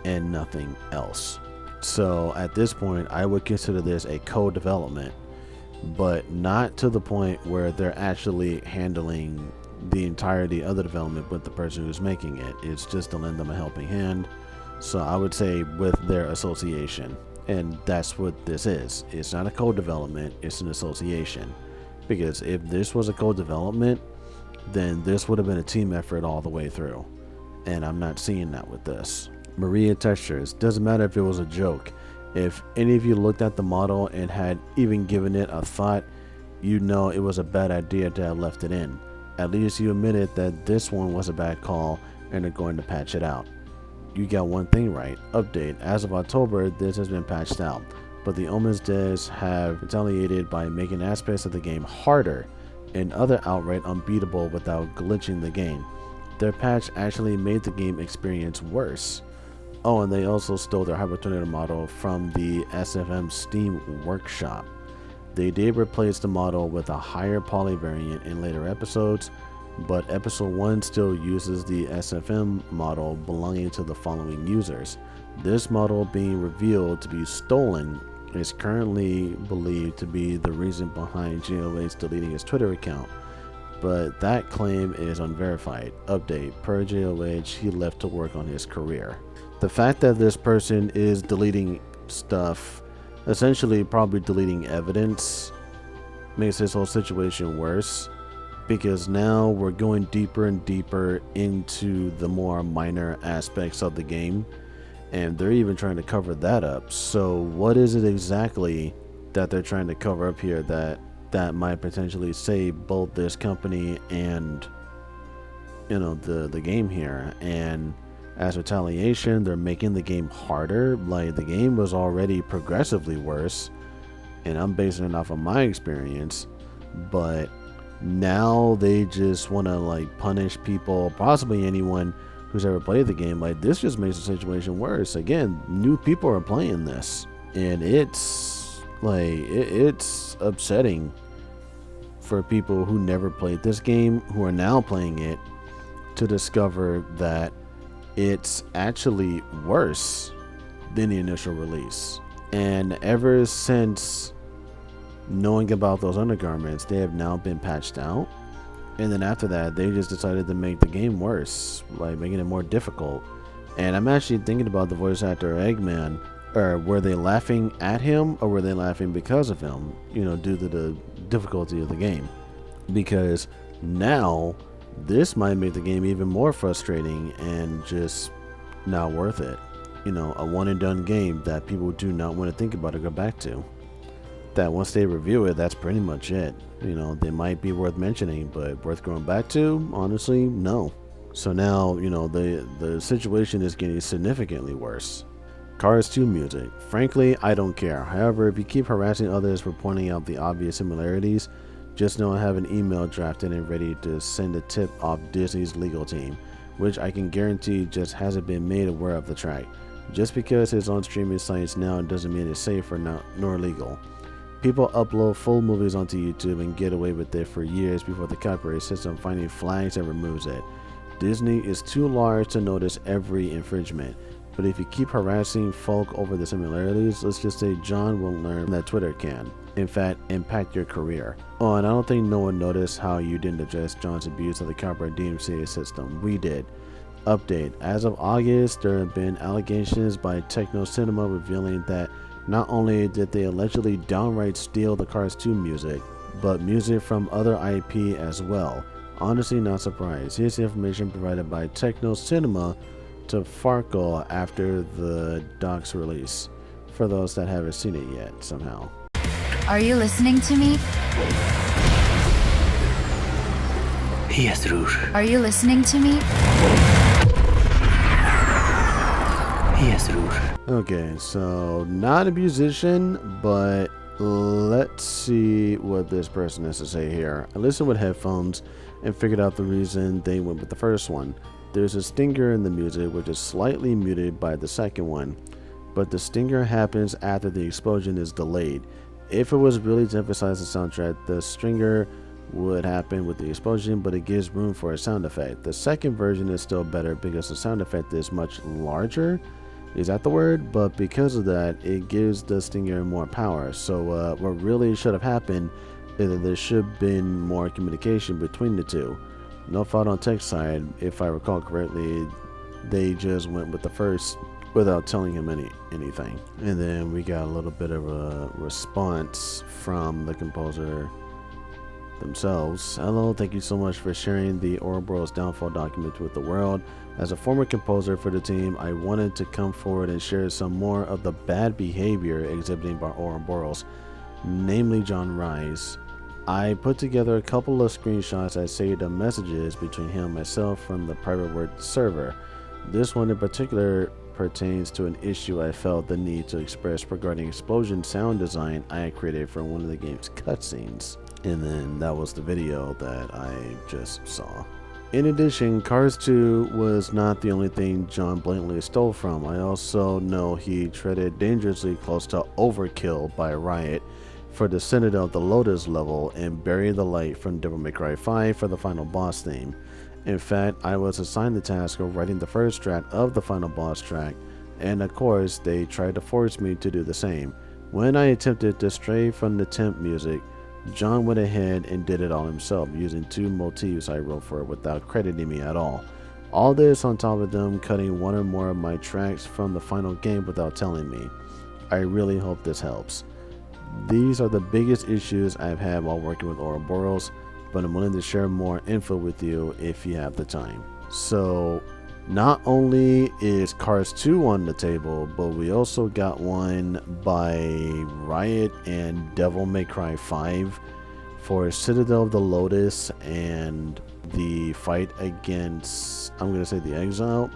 and nothing else. So at this point, I would consider this a co-development, but not to the point where they're actually handling the entirety of the development with the person who's making it. It's just to lend them a helping hand. So I would say with their association, and that's what this is. It's not a co-development, it's an association. Because if this was a co-development, then this would have been a team effort all the way through. And I'm not seeing that with this. Maria Textures, doesn't matter if it was a joke. If any of you looked at the model and had even given it a thought, you know it was a bad idea to have left it in. At least you admitted that this one was a bad call and are going to patch it out. You got one thing right. Update. As of October, this has been patched out, but the Omens devs have retaliated by making aspects of the game harder and other outright unbeatable without glitching the game. Their patch actually made the game experience worse. Oh, and they also stole their Hyper Tornado model from the SFM Steam Workshop. They did replace the model with a higher poly variant in later episodes, but episode 1 still uses the SFM model belonging to the following users. This model being revealed to be stolen is currently believed to be the reason behind JOH deleting his Twitter account, but that claim is unverified. Update, per JOH, he left to work on his career. The fact that this person is deleting stuff, essentially probably deleting evidence, makes this whole situation worse, because now we're going deeper and deeper into the more minor aspects of the game, and they're even trying to cover that up. So what is it exactly that they're trying to cover up here that might potentially save both this company and the game here? And as retaliation, they're making the game harder. Like, the game was already progressively worse, and I'm basing it off of my experience, but now they just want to punish people, possibly anyone who's ever played the game. Like, this just makes the situation worse. Again, new people are playing this, and it's it's upsetting for people who never played this game, who are now playing it, to discover that it's actually worse than the initial release. And ever since knowing about those undergarments, they have now been patched out, and then after that they just decided to make the game worse, making it more difficult. And I'm actually thinking about the voice actor Eggman, or were they laughing at him or were they laughing because of him, due to the difficulty of the game? Because now this might make the game even more frustrating and just not worth it. A one and done game that people do not want to think about or go back to. That once they review it, that's pretty much it. They might be worth mentioning, but worth going back to, honestly, no. So now, the situation is getting significantly worse. Cars 2 music. Frankly, I don't care. However, if you keep harassing others for pointing out the obvious similarities, just know I have an email drafted and ready to send a tip off Disney's legal team, which I can guarantee just hasn't been made aware of the track. Just because it's on streaming sites now doesn't mean it's safe or nor legal. People upload full movies onto YouTube and get away with it for years before the copyright system finally flags and removes it. Disney is too large to notice every infringement, but if you keep harassing folk over the similarities, let's just say John will learn that Twitter can, in fact, impact your career. Oh, and I don't think no one noticed how you didn't address John's abuse of the copyright DMCA system. We did. Update. As of August, there have been allegations by Techno Cinema revealing that not only did they allegedly downright steal the Cars 2 music, but music from other IP as well. Honestly, not surprised. Here's the information provided by Techno Cinema, to Farkle after the doc's release, for those that haven't seen it yet somehow. Are you listening to me? Yes, Rouge. Are you listening to me? Yes, Rouge. Okay, so not a musician, but let's see what this person has to say here. I listened with headphones and figured out the reason they went with the first one. There's a stinger in the music which is slightly muted by the second one, but the stinger happens after the explosion is delayed. If it was really to emphasize the soundtrack, the stinger would happen with the explosion, but it gives room for a sound effect. The second version is still better because the sound effect is much larger. Is that the word? But because of that, it gives the stinger more power. So what really should have happened is that there should have been more communication between the two. No fault on tech side. If I recall correctly, they just went with the first without telling him anything. And then we got a little bit of a response from the composer themselves. Hello, thank you so much for sharing the Ouroboros downfall document with the world. As a former composer for the team, I wanted to come forward and share some more of the bad behavior exhibited by Ouroboros, namely John Rise. I put together a couple of screenshots that saved the messages between him and myself from the private word server. This one in particular pertains to an issue I felt the need to express regarding explosion sound design I had created for one of the game's cutscenes. And then that was the video that I just saw. In addition, Cars 2 was not the only thing John blatantly stole from. I also know he treaded dangerously close to overkill by Riot for the Citadel of the Lotus level and Bury the Light from Devil May Cry 5 for the final boss theme. In fact, I was assigned the task of writing the first track of the final boss track, and of course they tried to force me to do the same. When I attempted to stray from the temp music, John went ahead and did it all himself, using 2 motifs I wrote for it without crediting me at all. All this on top of them cutting one or more of my tracks from the final game without telling me. I really hope this helps. These are the biggest issues I've had while working with Ouroboros, but I'm willing to share more info with you if you have the time. So, not only is Cars 2 on the table, but we also got one by Riot and Devil May Cry 5 for Citadel of the Lotus and the fight against, I'm going to say, the Exile.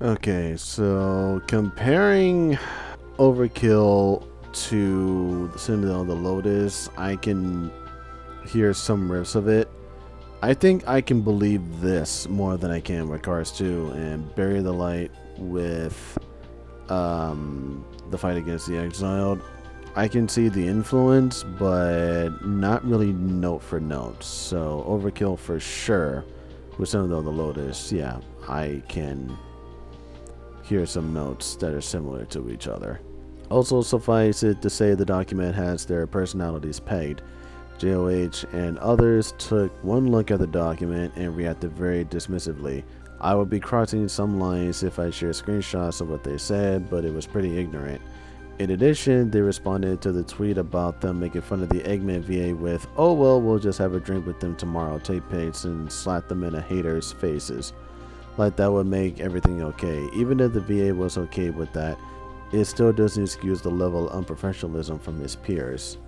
Okay, so comparing Overkill to the Citadel of the Lotus, I can hear some riffs of it. I think I can believe this more than I can with Cars 2 and Bury the Light with the fight against the Exiled. I can see the influence, but not really note for note. So overkill for sure. With some of the Lotus, yeah, I can hear some notes that are similar to each other. Also, suffice it to say the document has their personalities pegged. JOH and others took one look at the document and reacted very dismissively. I would be crossing some lines if I shared screenshots of what they said, but it was pretty ignorant. In addition, they responded to the tweet about them making fun of the Eggman VA with, "Oh well, we'll just have a drink with them tomorrow," tape pics and slap them in a hater's faces. Like that would make everything okay. Even if the VA was okay with that, it still doesn't excuse the level of unprofessionalism from his peers.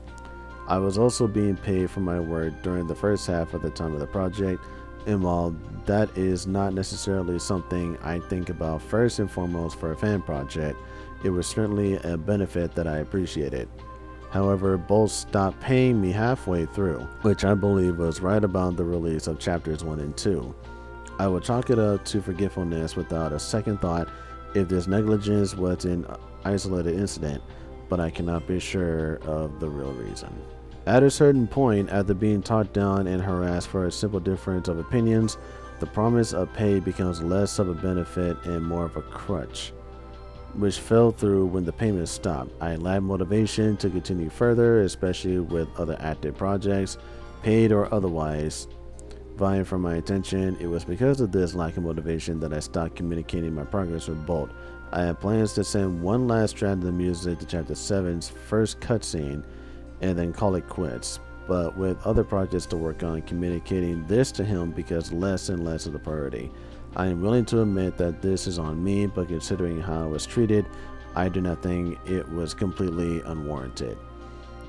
I was also being paid for my work during the first half of the time of the project, and while that is not necessarily something I think about first and foremost for a fan project, it was certainly a benefit that I appreciated. However, both stopped paying me halfway through, which I believe was right about the release of chapters 1 and 2. I would chalk it up to forgetfulness without a second thought if this negligence was an isolated incident, but I cannot be sure of the real reason. At a certain point, after being talked down and harassed for a simple difference of opinions, the promise of pay becomes less of a benefit and more of a crutch, which fell through when the payment stopped. I lacked motivation to continue further, especially with other active projects, paid or otherwise, vying for my attention. It was because of this lack of motivation that I stopped communicating my progress with Bolt. I had plans to send one last strand of the music to Chapter 7's first cutscene and then call it quits, but with other projects to work on, communicating this to him becomes less and less of the priority. I am willing to admit that this is on me, but considering how I was treated, I do not think it was completely unwarranted.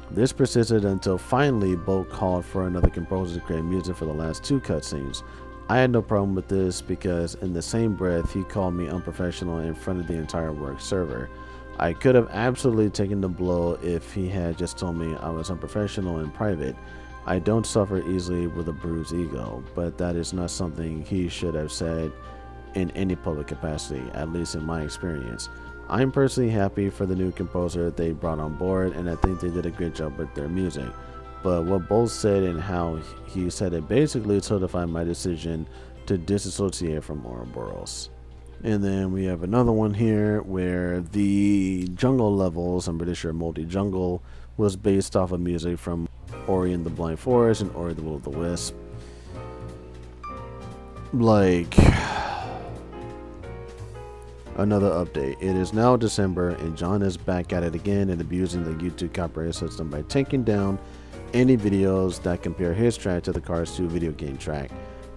This persisted until finally Bolt called for another composer to create music for the last 2 cutscenes. I had no problem with this because in the same breath he called me unprofessional in front of the entire work server. I could have absolutely taken the blow if he had just told me I was unprofessional in private. I don't suffer easily with a bruised ego, but that is not something he should have said in any public capacity, at least in my experience. I'm personally happy for the new composer they brought on board, and I think they did a good job with their music. But what Bolt said and how he said it basically solidified my decision to disassociate from Ouroboros. And then we have another one here where the jungle levels, I'm pretty sure multi-jungle, was based off of music from Ori and the Blind Forest and Ori the Will of the Wisp. Like, another update. It is now December and John is back at it again and abusing the YouTube copyright system by taking down any videos that compare his track to the Cars 2 video game track.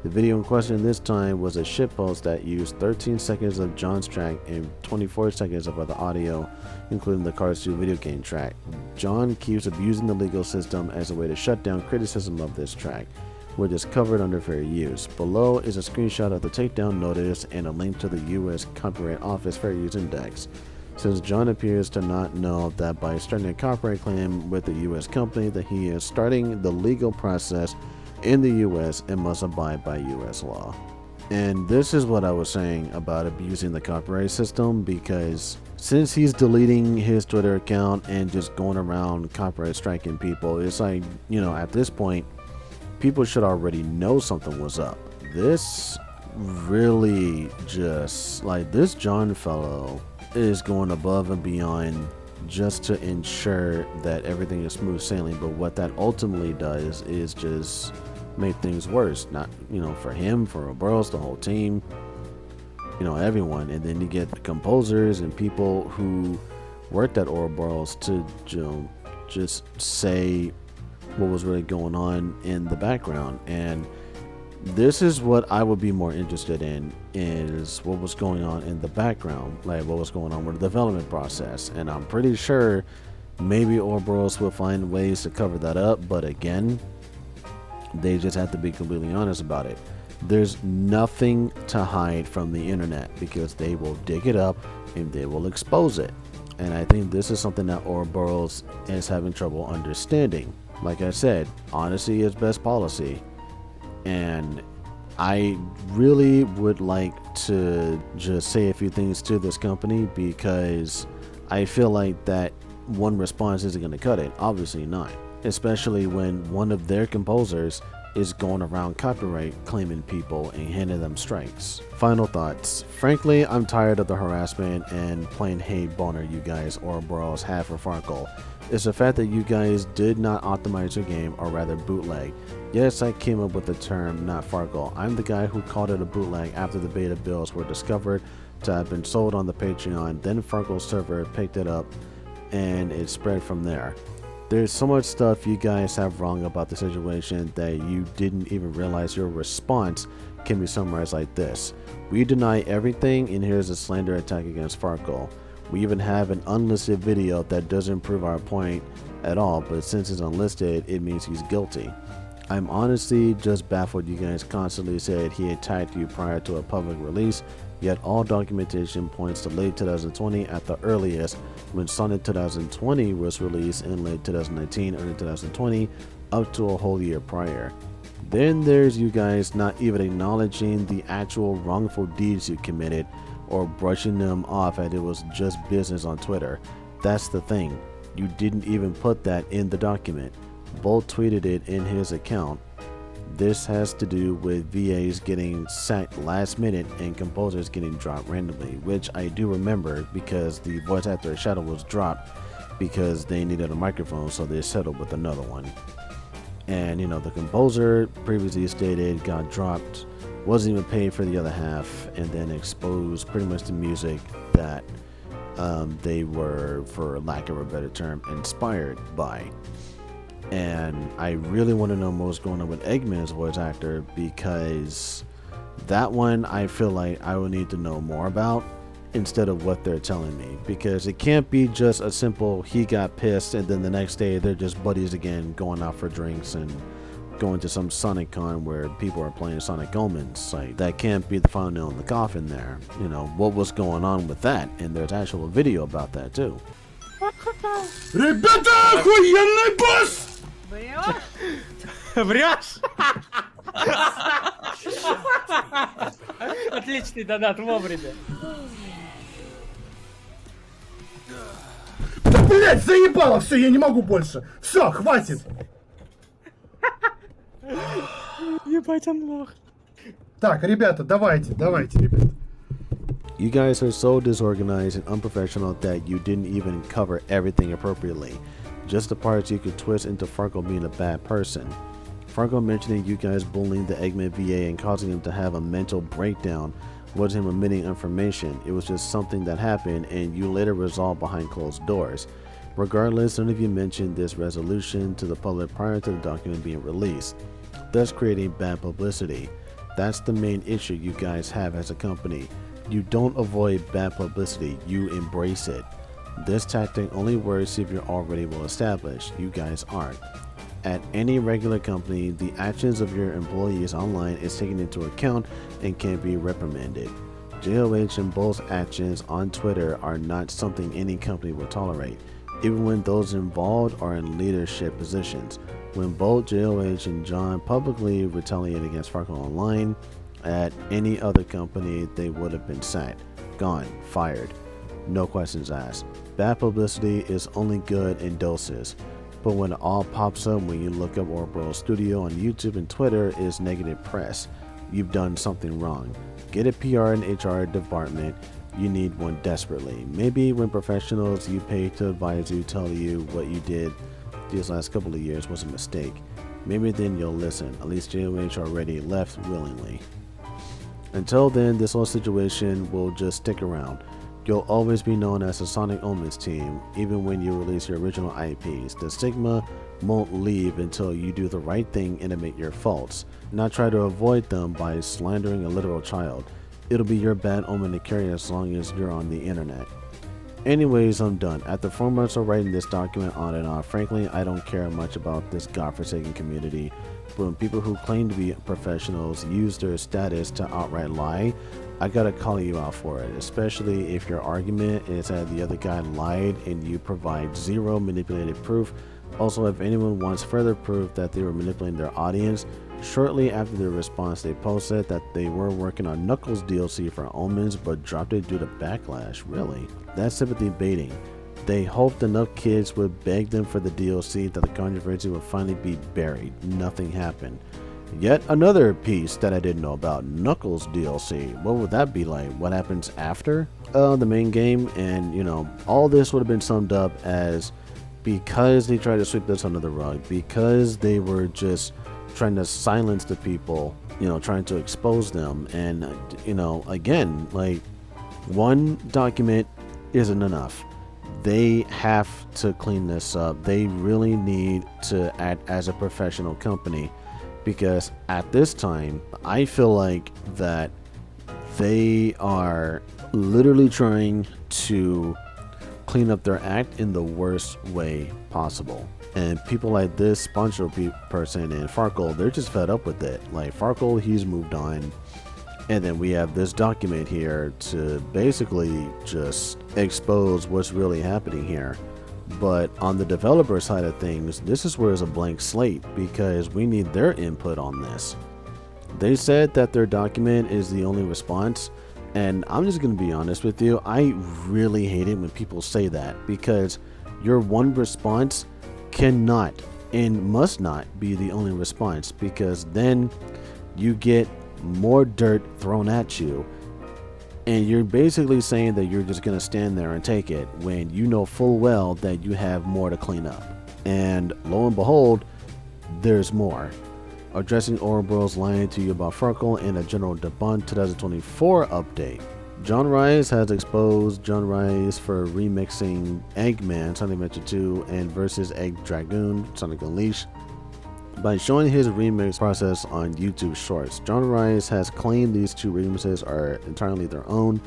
The video in question this time was a shitpost that used 13 seconds of John's track and 24 seconds of other audio, including the Cars 2 video game track. John keeps abusing the legal system as a way to shut down criticism of this track, which is covered under fair use. Below is a screenshot of the takedown notice and a link to the U.S. Copyright Office Fair Use Index. Since John appears to not know that by starting a copyright claim with the U.S. company that he is starting the legal process in the U.S. and must abide by U.S. law. And this is what I was saying about abusing the copyright system, because since he's deleting his Twitter account and just going around copyright striking people, it's like, you know, at this point, people should already know something was up. This really just, like, this John fellow is going above and beyond just to ensure that everything is smooth sailing, but what that ultimately does is just make things worse. Not, you know, for him, for Ouroboros, the whole team, you know, everyone. And then you get the composers and people who worked at Ouroboros to, you know, just say what was really going on in the background. And this is what I would be more interested in, is what was going on in the background, like what was going on with the development process. And I'm pretty sure maybe Ouroboros will find ways to cover that up, but again, they just have to be completely honest about it. There's nothing to hide from the internet, because they will dig it up and they will expose it. And I think this is something that Ouroboros is having trouble understanding. Like I said, honesty is best policy. And I really would like to just say a few things to this company, because I feel like that one response isn't going to cut it. Obviously not. Especially when one of their composers is going around copyright claiming people and handing them strikes. Final thoughts. Frankly, I'm tired of the harassment and plain hate boner you guys Ouroboros have for Farkle. It's the fact that you guys did not optimize your game, or rather bootleg. Yes, I came up with the term, not Farkle. I'm the guy who called it a bootleg after the beta builds were discovered to have been sold on the Patreon. Then Farkle's server picked it up and it spread from there. There's so much stuff you guys have wrong about the situation that you didn't even realize. Your response can be summarized like this: we deny everything, and here's a slander attack against Farkle. We even have an unlisted video that doesn't prove our point at all, but since it's unlisted, it means he's guilty. I'm honestly just baffled. You guys constantly said he attacked you prior to a public release, yet all documentation points to late 2020 at the earliest, when Sonic 2020 was released in late 2019, early 2020, up to a whole year prior. Then there's you guys not even acknowledging the actual wrongful deeds you committed, or brushing them off as it was just business on Twitter. That's the thing, you didn't even put that in the document. Bolt tweeted it in his account. This has to do with VAs getting sacked last minute and composers getting dropped randomly, which I do remember because the voice actor Shadow was dropped because they needed a microphone, so they settled with another one. And you know, the composer previously stated got dropped, wasn't even paid for the other half, and then exposed pretty much the music that they were, for lack of a better term, inspired by. And I really want to know what's going on with Eggman's voice actor, because that one I feel like I will need to know more about instead of what they're telling me, because it can't be just a simple he got pissed and then the next day they're just buddies again, going out for drinks and going to some Sonic Con where people are playing Sonic Omens. Like, that can't be the final nail in the coffin there. You know, what was going on with that? And there's actual video about that too. Ребята, охуенный босс! Врешь? Отличный донат, вовремя. Да, блять, заебало, все, я не могу больше. Все, хватит. Ебать, он лох. Так, ребята, давайте, ребята. You guys are so disorganized and unprofessional that you didn't even cover everything appropriately. Just the parts you could twist into Farkle being a bad person. Farkle mentioning you guys bullying the Eggman VA and causing him to have a mental breakdown wasn't him omitting information. It was just something that happened and you later resolved behind closed doors. Regardless, none of you mentioned this resolution to the public prior to the document being released, thus creating bad publicity. That's the main issue you guys have as a company. You don't avoid bad publicity, you embrace it. This tactic only works if you're already well established. You guys aren't. At any regular company, the actions of your employees online is taken into account and can be reprimanded. JOH and Bolt's actions on Twitter are not something any company will tolerate, even when those involved are in leadership positions. When Bolt, JOH, and John publicly retaliated against Farkle online, at any other company they would have been sacked, gone, fired. No questions asked. Bad publicity is only good in doses, but when it all pops up when you look up Ouroboros Studio on YouTube and Twitter is negative press, you've done something wrong. Get a PR and HR department, you need one desperately. Maybe when professionals you pay to advise you tell you what you did these last couple of years was a mistake, maybe then you'll listen. At least JOH already left willingly. Until then, this whole situation will just stick around. You'll always be known as the Sonic Omens team, even when you release your original IPs. The stigma won't leave until you do the right thing and admit your faults, not try to avoid them by slandering a literal child. It'll be your bad omen to carry as long as you're on the internet. Anyways, I'm done. After 4 months of writing this document on and off, frankly, I don't care much about this godforsaken community. But when people who claim to be professionals use their status to outright lie, I gotta call you out for it, especially if your argument is that the other guy lied and you provide zero manipulated proof. Also, if anyone wants further proof that they were manipulating their audience, shortly after their response they posted that they were working on Knuckles DLC for Omens but dropped it due to backlash. Really? That's sympathy baiting. They hoped enough kids would beg them for the DLC that the controversy would finally be buried. Nothing happened. Yet another piece that I didn't know about, Knuckles DLC. What would that be like? What happens after the main game? And you know, all this would have been summed up as because they tried to sweep this under the rug, because they were just trying to silence the people, you know, trying to expose them. And you know, again, like, one document isn't enough. They have to clean this up. They really need to act as a professional company, because at this time I feel like that they are literally trying to clean up their act in the worst way possible. And people like this Poncho person and Farkle, they're just fed up with it. Like Farkle, he's moved on. And then we have this document here to basically just expose what's really happening here. But on the developer side of things, this is where it's a blank slate, because we need their input on this. They said that their document is the only response, and I'm just going to be honest with you, I really hate it when people say that, because your one response cannot and must not be the only response, because then you get more dirt thrown at you, and you're basically saying that you're just going to stand there and take it when you know full well that you have more to clean up. And lo and behold, there's more. Addressing Ouroboros lying to you about Farkle in a general Debunk 2024 update. John Rice has exposed John Rice for remixing Eggman, Sonic Adventure 2, and versus Egg Dragoon, Sonic Unleashed, by showing his remix process on YouTube Shorts. John Rice has claimed these two remixes are entirely their own,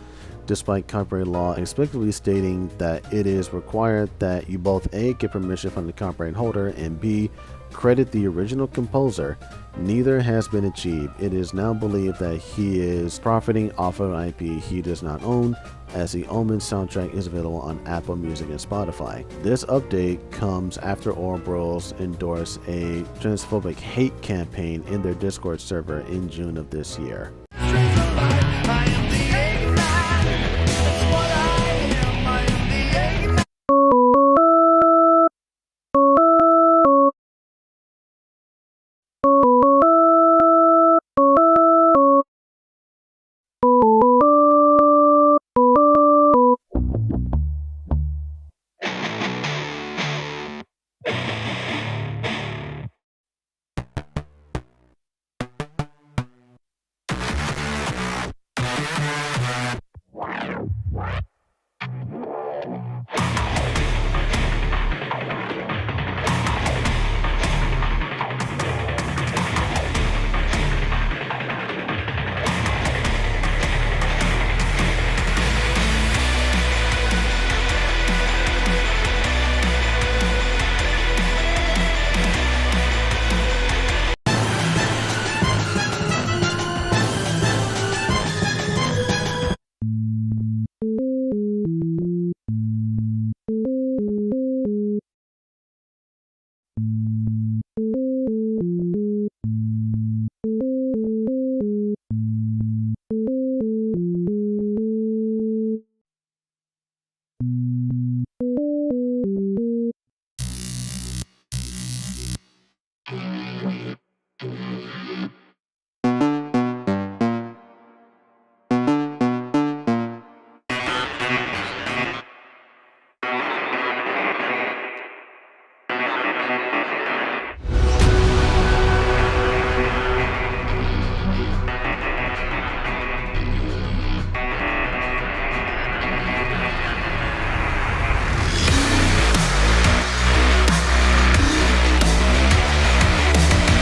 despite copyright law explicitly stating that it is required that you both A, get permission from the copyright holder, and B, credit the original composer. Neither has been achieved. It is now believed that he is profiting off of an IP he does not own, as the Omens soundtrack is available on Apple Music and Spotify. This update comes after Ouroboros endorsed a transphobic hate campaign in their Discord server in June of this year.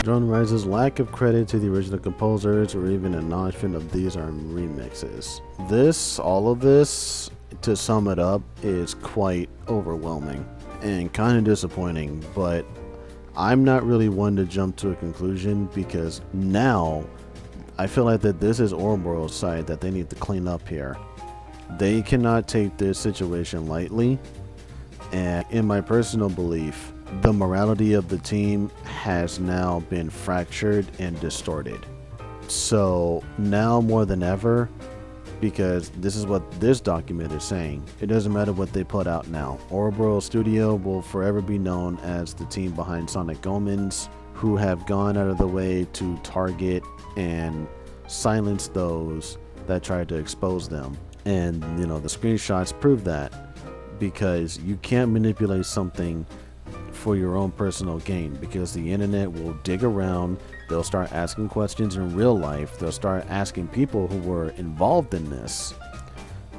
John Rice's lack of credit to the original composers, or even acknowledgement of these are remixes. All of this, to sum it up, is quite overwhelming and kind of disappointing, but I'm not really one to jump to a conclusion, because now I feel like that this is Ouroboros' side that they need to clean up here. They cannot take this situation lightly, and in my personal belief, the morality of the team has now been fractured and distorted. So now more than ever, because this is what this document is saying. It doesn't matter what they put out now. Ouroboros Studio will forever be known as the team behind Sonic Omens, who have gone out of the way to target and silence those that tried to expose them. And you know, the screenshots prove that, because you can't manipulate something for your own personal gain, because the internet will dig around. They'll start asking questions in real life. They'll start asking people who were involved in this,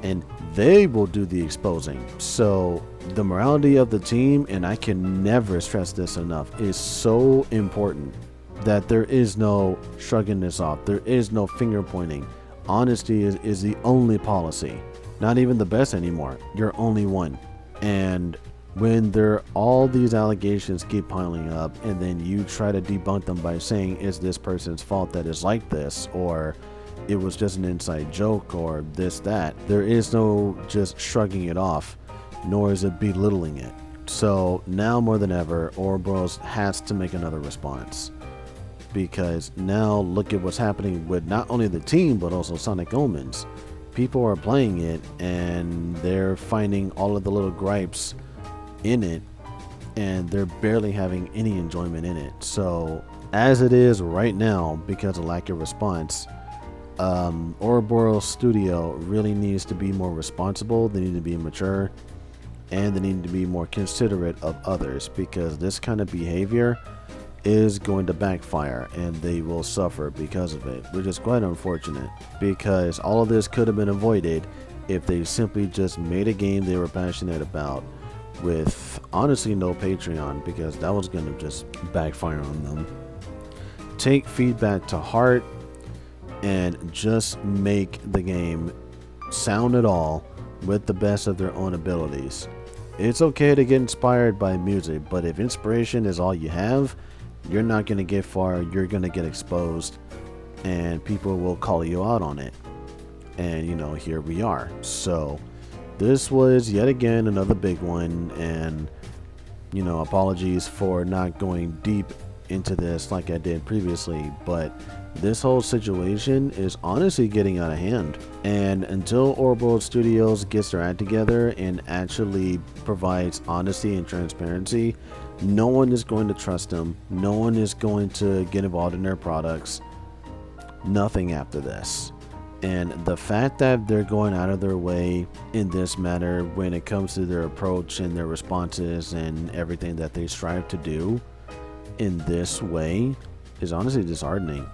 and they will do the exposing. So the morality of the team, and I can never stress this enough, is so important, that there is no shrugging this off. There is no finger pointing. Honesty is the only policy. Not even the best anymore. You're only one. And when all these allegations keep piling up, and then you try to debunk them by saying it's this person's fault that is like this, or it was just an inside joke, or this, that, there is no just shrugging it off, nor is it belittling it. So now more than ever, Ouroboros has to make another response, because now look at what's happening with not only the team but also Sonic Omens. People are playing it and they're finding all of the little gripes in it, and they're barely having any enjoyment in it. So as it is right now, because of lack of response, Ouroboros Studio really needs to be more responsible. They need to be mature, and they need to be more considerate of others, because this kind of behavior is going to backfire and they will suffer because of it, which is quite unfortunate, because all of this could have been avoided if they simply just made a game they were passionate about with honestly no Patreon, because that was going to just backfire on them. Take feedback to heart and just make the game sound at all with the best of their own abilities. It's okay to get inspired by music, but if inspiration is all you have, you're not going to get far. You're going to get exposed, and people will call you out on it. And you know, here we are. So this was yet again another big one, and you know, apologies for not going deep into this like I did previously, but this whole situation is honestly getting out of hand, and until Ouroboros Studios gets their act together and actually provides honesty and transparency, no one is going to trust them. No one is going to get involved in their products. Nothing after this. And the fact that they're going out of their way in this matter when it comes to their approach and their responses and everything that they strive to do in this way is honestly disheartening.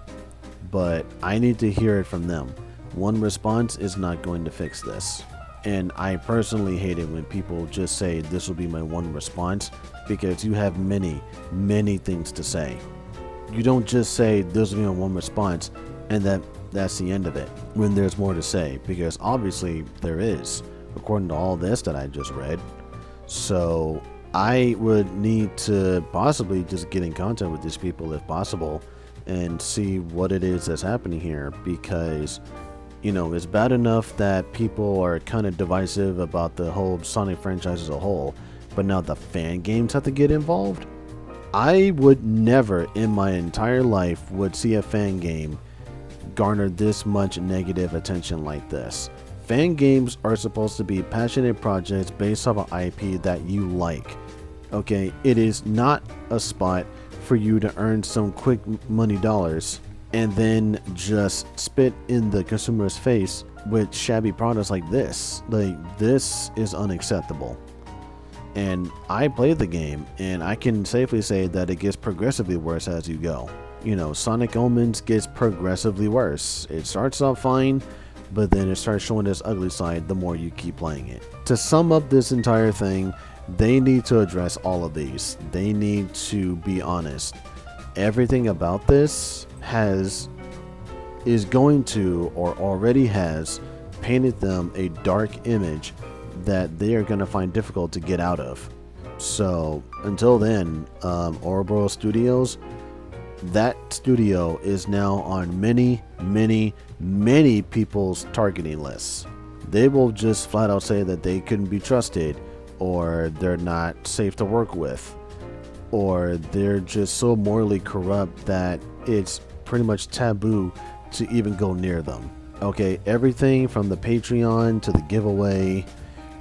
But I need to hear it from them. One response is not going to fix this. And I personally hate it when people just say this will be my one response, because you have many things to say. You don't just say this will be my one response and that's the end of it, when there's more to say, because obviously there is, according to all this that I just read. So I would need to possibly just get in contact with these people if possible and see what it is that's happening here, because you know, it's bad enough that people are kind of divisive about the whole Sonic franchise as a whole, but now the fan games have to get involved. I would never in my entire life would see a fan game garner this much negative attention like this. Fan games are supposed to be passionate projects based off an IP that you like. Okay, it is not a spot for you to earn some quick money dollars and then just spit in the consumer's face with shabby products like this. Like, this is unacceptable. And I played the game, and I can safely say that it gets progressively worse as you go. You know, Sonic Omens gets progressively worse. It starts off fine, but then it starts showing this ugly side the more you keep playing it. To sum up this entire thing, they need to address all of these. They need to be honest. Everything about this is going to, or already has, painted them a dark image that they are going to find difficult to get out of. So until then, Ouroboros Studios, that studio is now on many people's targeting lists. They will just flat out say that they couldn't be trusted, or they're not safe to work with, or they're just so morally corrupt that it's pretty much taboo to even go near them. Okay, everything from the Patreon to the giveaway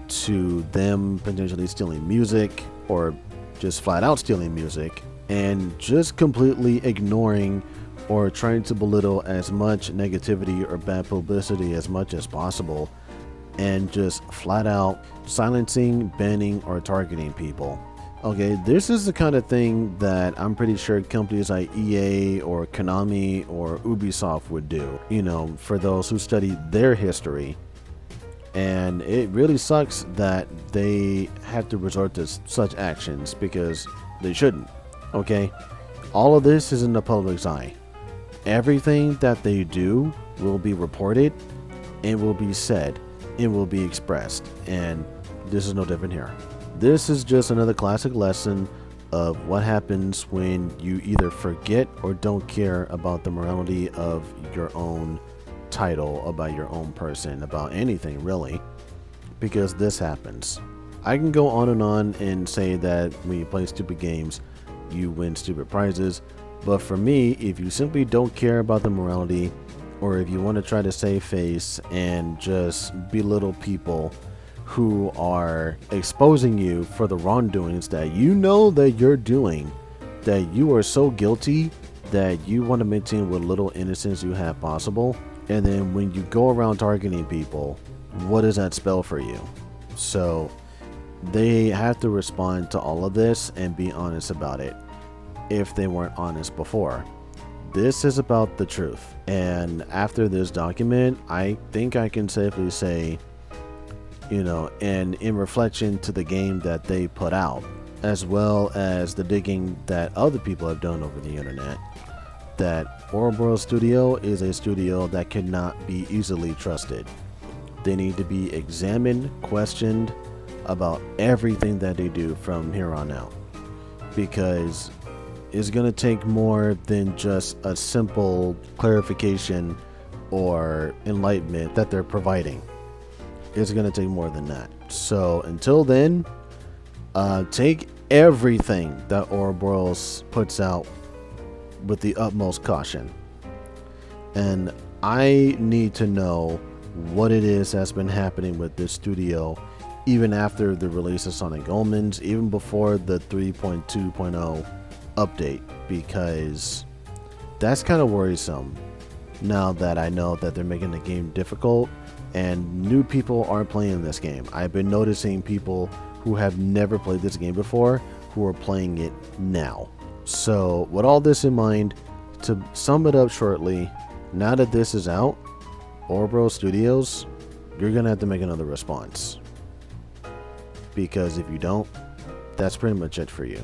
to them potentially stealing music or just flat out stealing music and just completely ignoring or trying to belittle as much negativity or bad publicity as much as possible and just flat out silencing, banning, or targeting people. Okay, this is the kind of thing that I'm pretty sure companies like EA or Konami or Ubisoft would do, you know, for those who study their history. And it really sucks that they have to resort to such actions because they shouldn't. Okay, all of this is in the public's eye. Everything that they do will be reported and will be said and will be expressed, and this is no different here. This is just another classic lesson of what happens when you either forget or don't care about the morality of your own title, about your own person, about anything really, because this happens. I can go on and say that when you play stupid games, you win stupid prizes, but for me, if you simply don't care about the morality, or if you want to try to save face and just belittle people who are exposing you for the wrongdoings that you know that you're doing, that you are so guilty that you want to maintain what little innocence you have possible, and then when you go around targeting people, what does that spell for you? So they have to respond to all of this and be honest about it if they weren't honest before. This is about the truth, and after this document, I think I can safely say, you know, and in reflection to the game that they put out, as well as the digging that other people have done over the internet, that Ouroboros Studio is a studio that cannot be easily trusted. They need to be examined, questioned about everything that they do from here on out, because it's going to take more than just a simple clarification or enlightenment that they're providing. It's going to take more than that. So until then, take everything that Ouroboros puts out with the utmost caution. And I need to know what it is that's been happening with this studio, even after the release of Sonic Omens, even before the 3.2.0 update, because that's kind of worrisome now that I know that they're making the game difficult and new people aren't playing this game. I've been noticing people who have never played this game before who are playing it now. So with all this in mind, to sum it up shortly, now that this is out, Ouroboros Studios, you're gonna have to make another response, because if you don't, that's pretty much it for you.